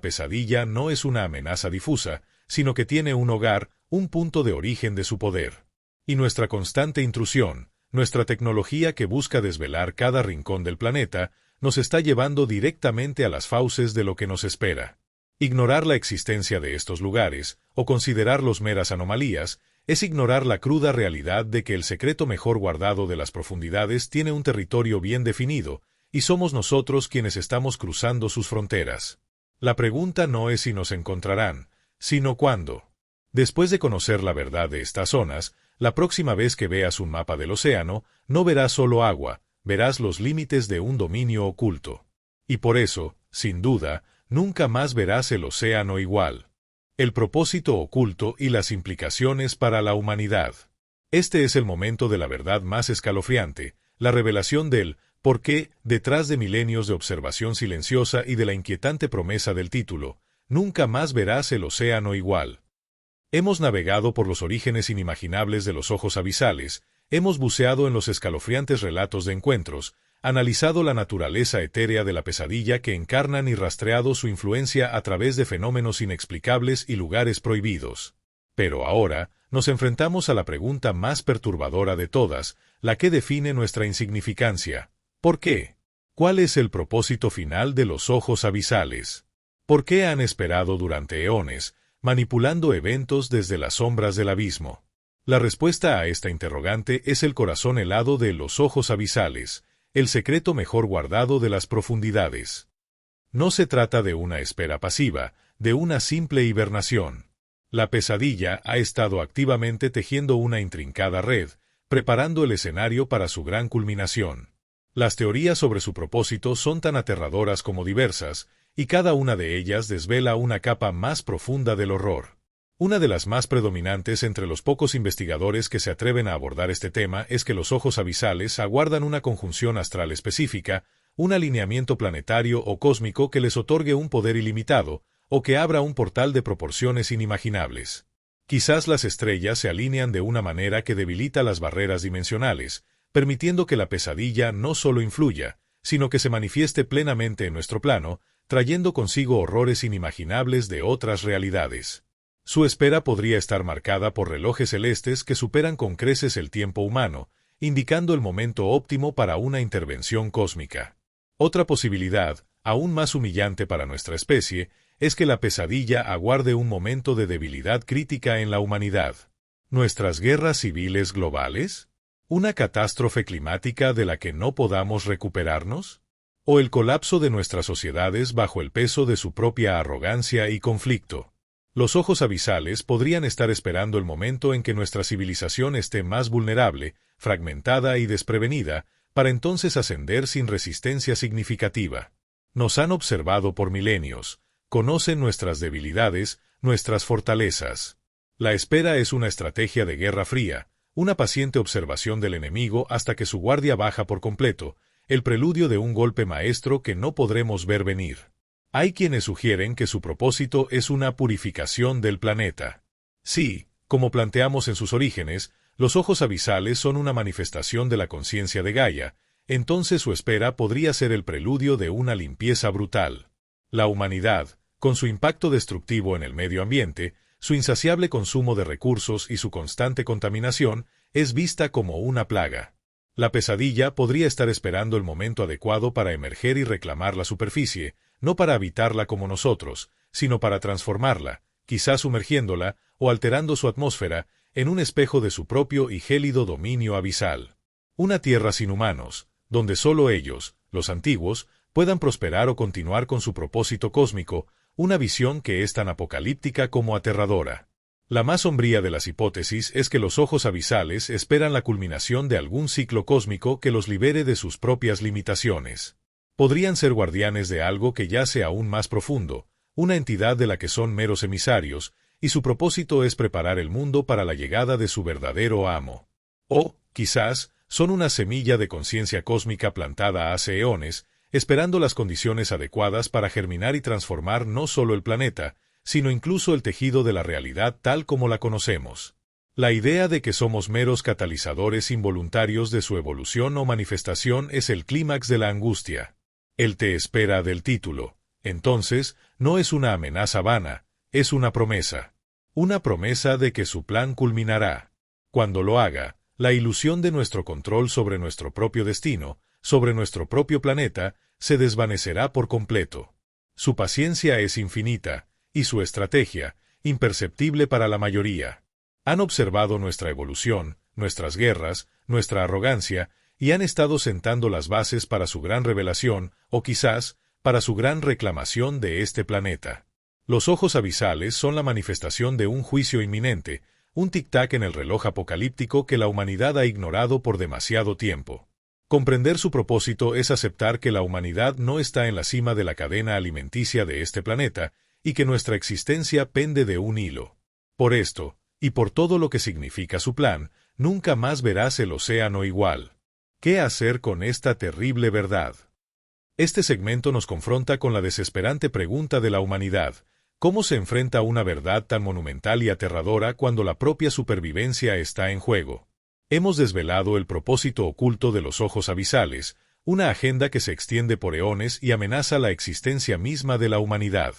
pesadilla no es una amenaza difusa, sino que tiene un hogar, un punto de origen de su poder. Y nuestra constante intrusión, nuestra tecnología que busca desvelar cada rincón del planeta, nos está llevando directamente a las fauces de lo que nos espera. Ignorar la existencia de estos lugares, o considerarlos meras anomalías, es ignorar la cruda realidad de que el secreto mejor guardado de las profundidades tiene un territorio bien definido, y somos nosotros quienes estamos cruzando sus fronteras. La pregunta no es si nos encontrarán, sino cuándo. Después de conocer la verdad de estas zonas, la próxima vez que veas un mapa del océano, no verás solo agua, verás los límites de un dominio oculto. Y por eso, sin duda, nunca más verás el océano igual. El propósito oculto y las implicaciones para la humanidad. Este es el momento de la verdad más escalofriante, la revelación del por qué, detrás de milenios de observación silenciosa y de la inquietante promesa del título, nunca más verás el océano igual. Hemos navegado por los orígenes inimaginables de los ojos abisales, hemos buceado en los escalofriantes relatos de encuentros, analizado la naturaleza etérea de la pesadilla que encarnan y rastreado su influencia a través de fenómenos inexplicables y lugares prohibidos. Pero ahora, nos enfrentamos a la pregunta más perturbadora de todas, la que define nuestra insignificancia. ¿Por qué? ¿Cuál es el propósito final de los ojos abisales? ¿Por qué han esperado durante eones, manipulando eventos desde las sombras del abismo? La respuesta a esta interrogante es el corazón helado de los ojos abisales, el secreto mejor guardado de las profundidades. No se trata de una espera pasiva, de una simple hibernación. La pesadilla ha estado activamente tejiendo una intrincada red, preparando el escenario para su gran culminación. Las teorías sobre su propósito son tan aterradoras como diversas, y cada una de ellas desvela una capa más profunda del horror. Una de las más predominantes entre los pocos investigadores que se atreven a abordar este tema es que los ojos abisales aguardan una conjunción astral específica, un alineamiento planetario o cósmico que les otorgue un poder ilimitado, o que abra un portal de proporciones inimaginables. Quizás las estrellas se alinean de una manera que debilita las barreras dimensionales, permitiendo que la pesadilla no solo influya, sino que se manifieste plenamente en nuestro plano, trayendo consigo horrores inimaginables de otras realidades. Su espera podría estar marcada por relojes celestes que superan con creces el tiempo humano, indicando el momento óptimo para una intervención cósmica. Otra posibilidad, aún más humillante para nuestra especie, es que la pesadilla aguarde un momento de debilidad crítica en la humanidad. ¿Nuestras guerras civiles globales? ¿Una catástrofe climática de la que no podamos recuperarnos? ¿O el colapso de nuestras sociedades bajo el peso de su propia arrogancia y conflicto? Los ojos abisales podrían estar esperando el momento en que nuestra civilización esté más vulnerable, fragmentada y desprevenida, para entonces ascender sin resistencia significativa. Nos han observado por milenios, conocen nuestras debilidades, nuestras fortalezas. La espera es una estrategia de guerra fría, una paciente observación del enemigo hasta que su guardia baja por completo, el preludio de un golpe maestro que no podremos ver venir. Hay quienes sugieren que su propósito es una purificación del planeta. Sí, como planteamos en sus orígenes, los ojos abisales son una manifestación de la conciencia de Gaia, entonces su espera podría ser el preludio de una limpieza brutal. La humanidad, con su impacto destructivo en el medio ambiente, su insaciable consumo de recursos y su constante contaminación, es vista como una plaga. La pesadilla podría estar esperando el momento adecuado para emerger y reclamar la superficie, no para habitarla como nosotros, sino para transformarla, quizás sumergiéndola o alterando su atmósfera, en un espejo de su propio y gélido dominio abisal. Una tierra sin humanos, donde solo ellos, los antiguos, puedan prosperar o continuar con su propósito cósmico, una visión que es tan apocalíptica como aterradora. La más sombría de las hipótesis es que los ojos abisales esperan la culminación de algún ciclo cósmico que los libere de sus propias limitaciones. Podrían ser guardianes de algo que yace aún más profundo, una entidad de la que son meros emisarios, y su propósito es preparar el mundo para la llegada de su verdadero amo. O, quizás, son una semilla de conciencia cósmica plantada hace eones, esperando las condiciones adecuadas para germinar y transformar no solo el planeta, sino incluso el tejido de la realidad tal como la conocemos. La idea de que somos meros catalizadores involuntarios de su evolución o manifestación es el clímax de la angustia. El te espera del título, entonces, no es una amenaza vana, es una promesa. Una promesa de que su plan culminará. Cuando lo haga, la ilusión de nuestro control sobre nuestro propio destino, sobre nuestro propio planeta, se desvanecerá por completo. Su paciencia es infinita, y su estrategia, imperceptible para la mayoría. Han observado nuestra evolución, nuestras guerras, nuestra arrogancia, y han estado sentando las bases para su gran revelación, o quizás, para su gran reclamación de este planeta. Los ojos abisales son la manifestación de un juicio inminente, un tic-tac en el reloj apocalíptico que la humanidad ha ignorado por demasiado tiempo. Comprender su propósito es aceptar que la humanidad no está en la cima de la cadena alimenticia de este planeta, y que nuestra existencia pende de un hilo. Por esto, y por todo lo que significa su plan, nunca más verás el océano igual. ¿Qué hacer con esta terrible verdad? Este segmento nos confronta con la desesperante pregunta de la humanidad: ¿cómo se enfrenta a una verdad tan monumental y aterradora cuando la propia supervivencia está en juego? Hemos desvelado el propósito oculto de los ojos abisales, una agenda que se extiende por eones y amenaza la existencia misma de la humanidad.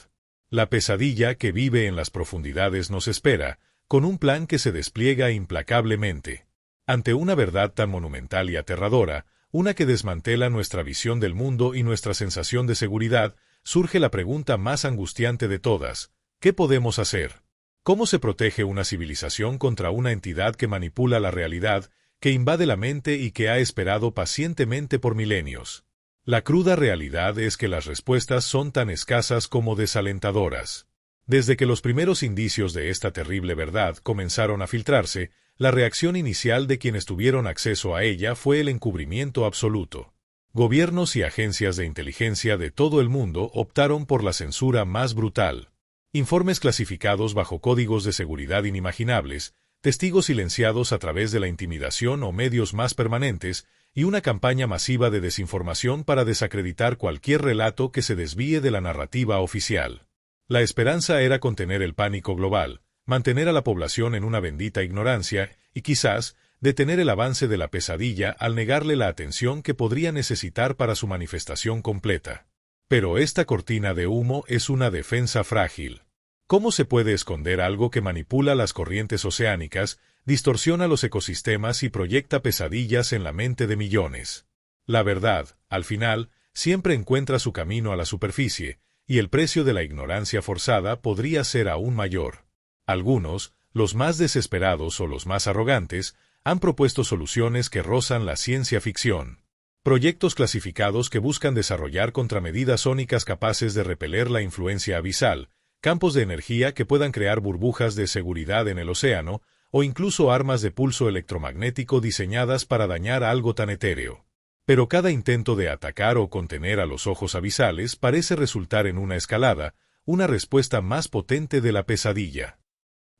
La pesadilla que vive en las profundidades nos espera, con un plan que se despliega implacablemente. Ante una verdad tan monumental y aterradora, una que desmantela nuestra visión del mundo y nuestra sensación de seguridad, surge la pregunta más angustiante de todas: ¿qué podemos hacer? ¿Cómo se protege una civilización contra una entidad que manipula la realidad, que invade la mente y que ha esperado pacientemente por milenios? La cruda realidad es que las respuestas son tan escasas como desalentadoras. Desde que los primeros indicios de esta terrible verdad comenzaron a filtrarse, la reacción inicial de quienes tuvieron acceso a ella fue el encubrimiento absoluto. Gobiernos y agencias de inteligencia de todo el mundo optaron por la censura más brutal. Informes clasificados bajo códigos de seguridad inimaginables, testigos silenciados a través de la intimidación o medios más permanentes, y una campaña masiva de desinformación para desacreditar cualquier relato que se desvíe de la narrativa oficial. La esperanza era contener el pánico global, mantener a la población en una bendita ignorancia y quizás detener el avance de la pesadilla al negarle la atención que podría necesitar para su manifestación completa. Pero esta cortina de humo es una defensa frágil. ¿Cómo se puede esconder algo que manipula las corrientes oceánicas, distorsiona los ecosistemas y proyecta pesadillas en la mente de millones? La verdad, al final, siempre encuentra su camino a la superficie, y el precio de la ignorancia forzada podría ser aún mayor. Algunos, los más desesperados o los más arrogantes, han propuesto soluciones que rozan la ciencia ficción. Proyectos clasificados que buscan desarrollar contramedidas sónicas capaces de repeler la influencia abisal, campos de energía que puedan crear burbujas de seguridad en el océano, o incluso armas de pulso electromagnético diseñadas para dañar algo tan etéreo. Pero cada intento de atacar o contener a los ojos abisales parece resultar en una escalada, una respuesta más potente de la pesadilla.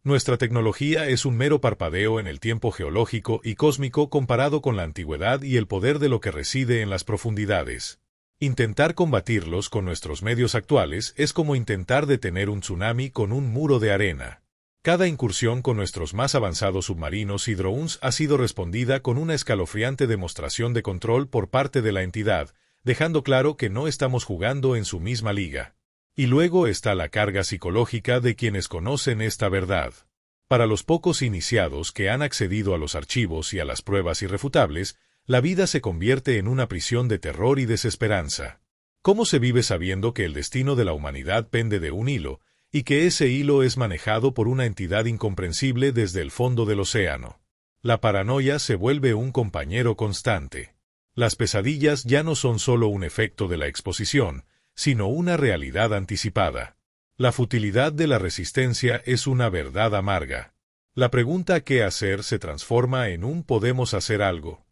Nuestra tecnología es un mero parpadeo en el tiempo geológico y cósmico comparado con la antigüedad y el poder de lo que reside en las profundidades. Intentar combatirlos con nuestros medios actuales es como intentar detener un tsunami con un muro de arena. Cada incursión con nuestros más avanzados submarinos y drones ha sido respondida con una escalofriante demostración de control por parte de la entidad, dejando claro que no estamos jugando en su misma liga. Y luego está la carga psicológica de quienes conocen esta verdad. Para los pocos iniciados que han accedido a los archivos y a las pruebas irrefutables, la vida se convierte en una prisión de terror y desesperanza. ¿Cómo se vive sabiendo que el destino de la humanidad pende de un hilo, y que ese hilo es manejado por una entidad incomprensible desde el fondo del océano? La paranoia se vuelve un compañero constante. Las pesadillas ya no son solo un efecto de la exposición, sino una realidad anticipada. La futilidad de la resistencia es una verdad amarga. La pregunta ¿qué hacer? Se transforma en un ¿podemos hacer algo?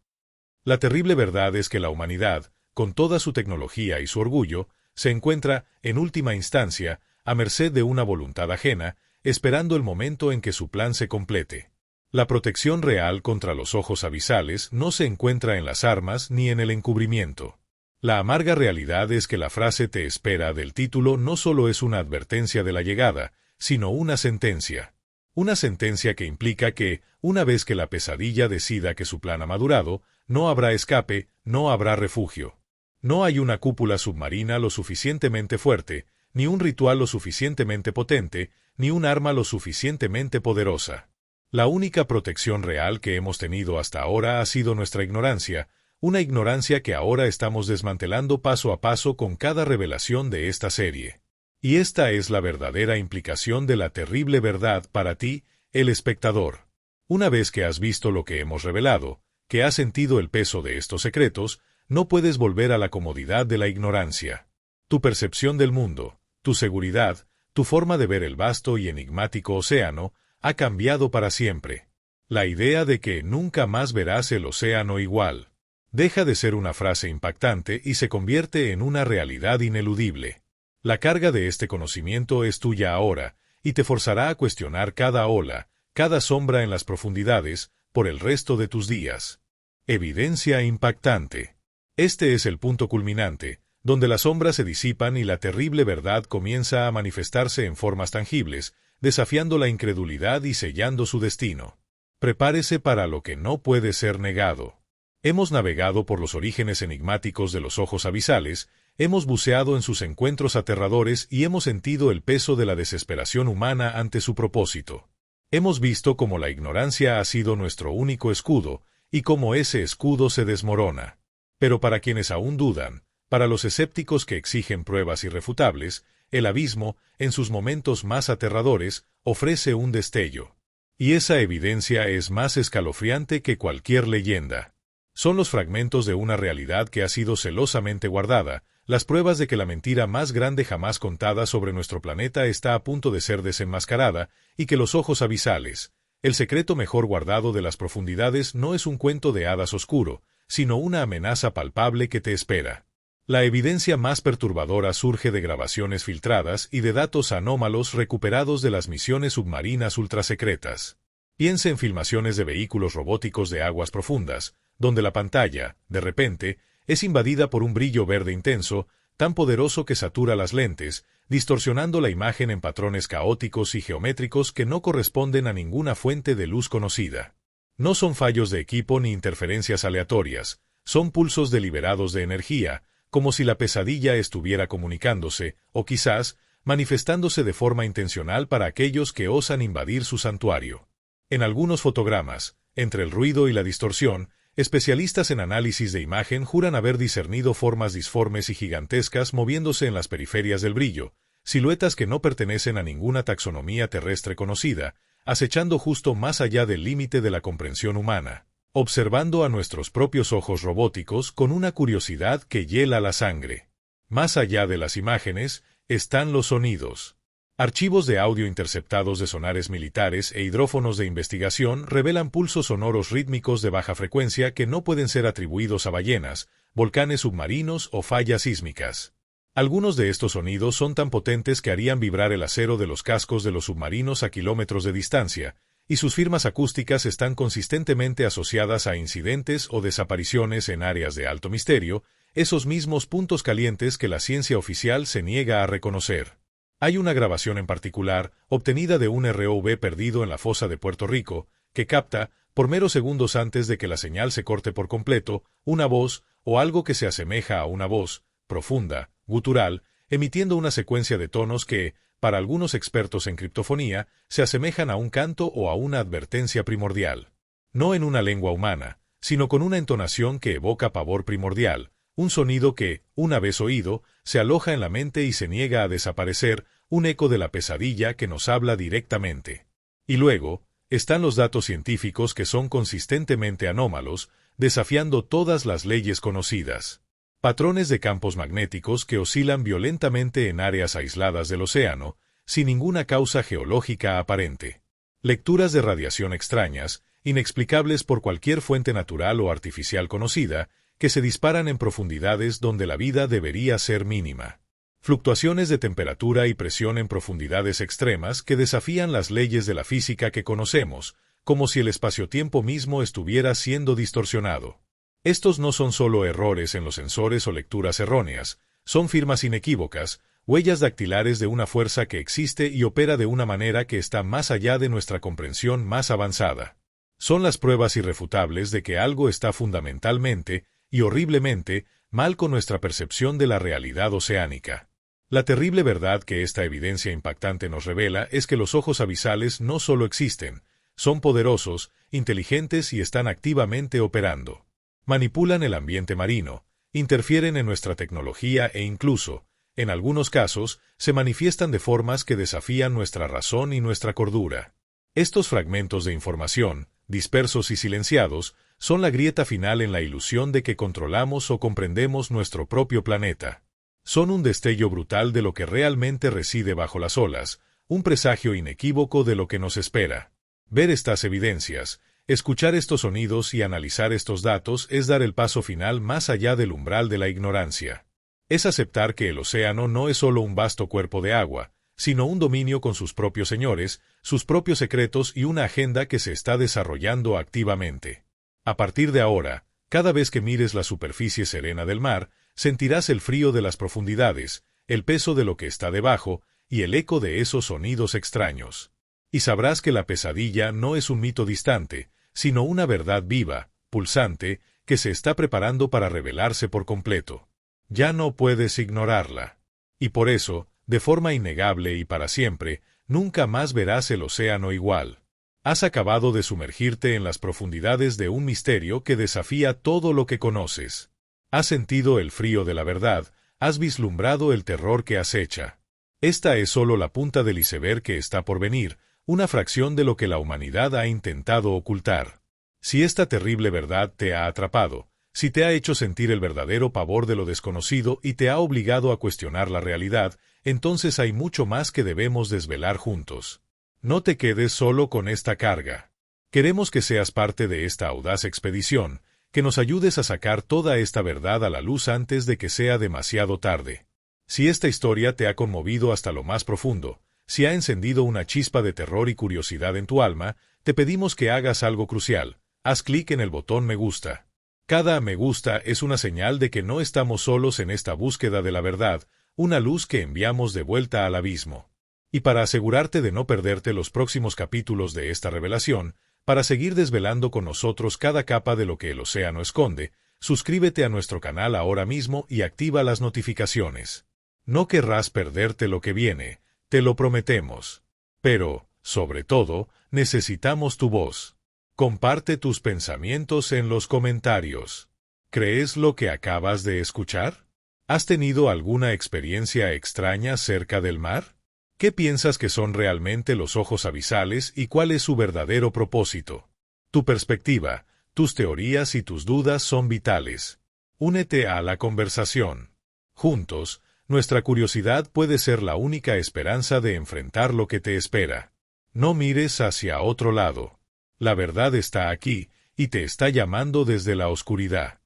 La terrible verdad es que la humanidad, con toda su tecnología y su orgullo, se encuentra, en última instancia, a merced de una voluntad ajena, esperando el momento en que su plan se complete. La protección real contra los ojos abisales no se encuentra en las armas ni en el encubrimiento. La amarga realidad es que la frase "te espera" del título no solo es una advertencia de la llegada, sino una sentencia. Una sentencia que implica que, una vez que la pesadilla decida que su plan ha madurado, no habrá escape, no habrá refugio. No hay una cúpula submarina lo suficientemente fuerte, ni un ritual lo suficientemente potente, ni un arma lo suficientemente poderosa. La única protección real que hemos tenido hasta ahora ha sido nuestra ignorancia, una ignorancia que ahora estamos desmantelando paso a paso con cada revelación de esta serie. Y esta es la verdadera implicación de la terrible verdad para ti, el espectador. Una vez que has visto lo que hemos revelado, que has sentido el peso de estos secretos, no puedes volver a la comodidad de la ignorancia. Tu percepción del mundo, tu seguridad, tu forma de ver el vasto y enigmático océano, ha cambiado para siempre. La idea de que nunca más verás el océano igual deja de ser una frase impactante y se convierte en una realidad ineludible. La carga de este conocimiento es tuya ahora, y te forzará a cuestionar cada ola, cada sombra en las profundidades, por el resto de tus días. Evidencia impactante. Este es el punto culminante, donde las sombras se disipan y la terrible verdad comienza a manifestarse en formas tangibles, desafiando la incredulidad y sellando su destino. Prepárese para lo que no puede ser negado. Hemos navegado por los orígenes enigmáticos de los ojos abisales, hemos buceado en sus encuentros aterradores y hemos sentido el peso de la desesperación humana ante su propósito. Hemos visto cómo la ignorancia ha sido nuestro único escudo, y cómo ese escudo se desmorona. Pero para quienes aún dudan, para los escépticos que exigen pruebas irrefutables, el abismo, en sus momentos más aterradores, ofrece un destello. Y esa evidencia es más escalofriante que cualquier leyenda. Son los fragmentos de una realidad que ha sido celosamente guardada, las pruebas de que la mentira más grande jamás contada sobre nuestro planeta está a punto de ser desenmascarada, y que los ojos abisales, el secreto mejor guardado de las profundidades, no es un cuento de hadas oscuro, sino una amenaza palpable que te espera. La evidencia más perturbadora surge de grabaciones filtradas y de datos anómalos recuperados de las misiones submarinas ultrasecretas. Piense en filmaciones de vehículos robóticos de aguas profundas, donde la pantalla, de repente, es invadida por un brillo verde intenso, tan poderoso que satura las lentes, distorsionando la imagen en patrones caóticos y geométricos que no corresponden a ninguna fuente de luz conocida. No son fallos de equipo ni interferencias aleatorias, son pulsos deliberados de energía, como si la pesadilla estuviera comunicándose, o quizás, manifestándose de forma intencional para aquellos que osan invadir su santuario. En algunos fotogramas, entre el ruido y la distorsión, especialistas en análisis de imagen juran haber discernido formas disformes y gigantescas moviéndose en las periferias del brillo, siluetas que no pertenecen a ninguna taxonomía terrestre conocida, acechando justo más allá del límite de la comprensión humana, observando a nuestros propios ojos robóticos con una curiosidad que hiela la sangre. Más allá de las imágenes, están los sonidos. Archivos de audio interceptados de sonares militares e hidrófonos de investigación revelan pulsos sonoros rítmicos de baja frecuencia que no pueden ser atribuidos a ballenas, volcanes submarinos o fallas sísmicas. Algunos de estos sonidos son tan potentes que harían vibrar el acero de los cascos de los submarinos a kilómetros de distancia, y sus firmas acústicas están consistentemente asociadas a incidentes o desapariciones en áreas de alto misterio, esos mismos puntos calientes que la ciencia oficial se niega a reconocer. Hay una grabación en particular, obtenida de un ROV perdido en la fosa de Puerto Rico, que capta, por meros segundos antes de que la señal se corte por completo, una voz, o algo que se asemeja a una voz, profunda, gutural, emitiendo una secuencia de tonos que, para algunos expertos en criptofonía, se asemejan a un canto o a una advertencia primordial. No en una lengua humana, sino con una entonación que evoca pavor primordial, un sonido que, una vez oído, se aloja en la mente y se niega a desaparecer, un eco de la pesadilla que nos habla directamente. Y luego, están los datos científicos que son consistentemente anómalos, desafiando todas las leyes conocidas. Patrones de campos magnéticos que oscilan violentamente en áreas aisladas del océano, sin ninguna causa geológica aparente. Lecturas de radiación extrañas, inexplicables por cualquier fuente natural o artificial conocida, que se disparan en profundidades donde la vida debería ser mínima. Fluctuaciones de temperatura y presión en profundidades extremas que desafían las leyes de la física que conocemos, como si el espacio-tiempo mismo estuviera siendo distorsionado. Estos no son solo errores en los sensores o lecturas erróneas, son firmas inequívocas, huellas dactilares de una fuerza que existe y opera de una manera que está más allá de nuestra comprensión más avanzada. Son las pruebas irrefutables de que algo está fundamentalmente y horriblemente mal con nuestra percepción de la realidad oceánica. La terrible verdad que esta evidencia impactante nos revela es que los ojos abisales no solo existen, son poderosos, inteligentes y están activamente operando. Manipulan el ambiente marino, interfieren en nuestra tecnología e incluso, en algunos casos, se manifiestan de formas que desafían nuestra razón y nuestra cordura. Estos fragmentos de información, dispersos y silenciados, son la grieta final en la ilusión de que controlamos o comprendemos nuestro propio planeta. Son un destello brutal de lo que realmente reside bajo las olas, un presagio inequívoco de lo que nos espera. Ver estas evidencias, escuchar estos sonidos y analizar estos datos es dar el paso final más allá del umbral de la ignorancia. Es aceptar que el océano no es solo un vasto cuerpo de agua, sino un dominio con sus propios señores, sus propios secretos y una agenda que se está desarrollando activamente. A partir de ahora, cada vez que mires la superficie serena del mar, sentirás el frío de las profundidades, el peso de lo que está debajo y el eco de esos sonidos extraños. Y sabrás que la pesadilla no es un mito distante, sino una verdad viva, pulsante, que se está preparando para revelarse por completo. Ya no puedes ignorarla. Y por eso, de forma innegable y para siempre, nunca más verás el océano igual. Has acabado de sumergirte en las profundidades de un misterio que desafía todo lo que conoces. Has sentido el frío de la verdad, has vislumbrado el terror que acecha. Esta es solo la punta del iceberg que está por venir, una fracción de lo que la humanidad ha intentado ocultar. Si esta terrible verdad te ha atrapado, si te ha hecho sentir el verdadero pavor de lo desconocido y te ha obligado a cuestionar la realidad, entonces hay mucho más que debemos desvelar juntos. No te quedes solo con esta carga. Queremos que seas parte de esta audaz expedición, que nos ayudes a sacar toda esta verdad a la luz antes de que sea demasiado tarde. Si esta historia te ha conmovido hasta lo más profundo, si ha encendido una chispa de terror y curiosidad en tu alma, te pedimos que hagas algo crucial. Haz clic en el botón me gusta. Cada me gusta es una señal de que no estamos solos en esta búsqueda de la verdad, una luz que enviamos de vuelta al abismo. Y para asegurarte de no perderte los próximos capítulos de esta revelación, para seguir desvelando con nosotros cada capa de lo que el océano esconde, suscríbete a nuestro canal ahora mismo y activa las notificaciones. No querrás perderte lo que viene, te lo prometemos. Pero, sobre todo, necesitamos tu voz. Comparte tus pensamientos en los comentarios. ¿Crees lo que acabas de escuchar? ¿Has tenido alguna experiencia extraña cerca del mar? ¿Qué piensas que son realmente los ojos abisales y cuál es su verdadero propósito? Tu perspectiva, tus teorías y tus dudas son vitales. Únete a la conversación. Juntos, nuestra curiosidad puede ser la única esperanza de enfrentar lo que te espera. No mires hacia otro lado. La verdad está aquí, y te está llamando desde la oscuridad.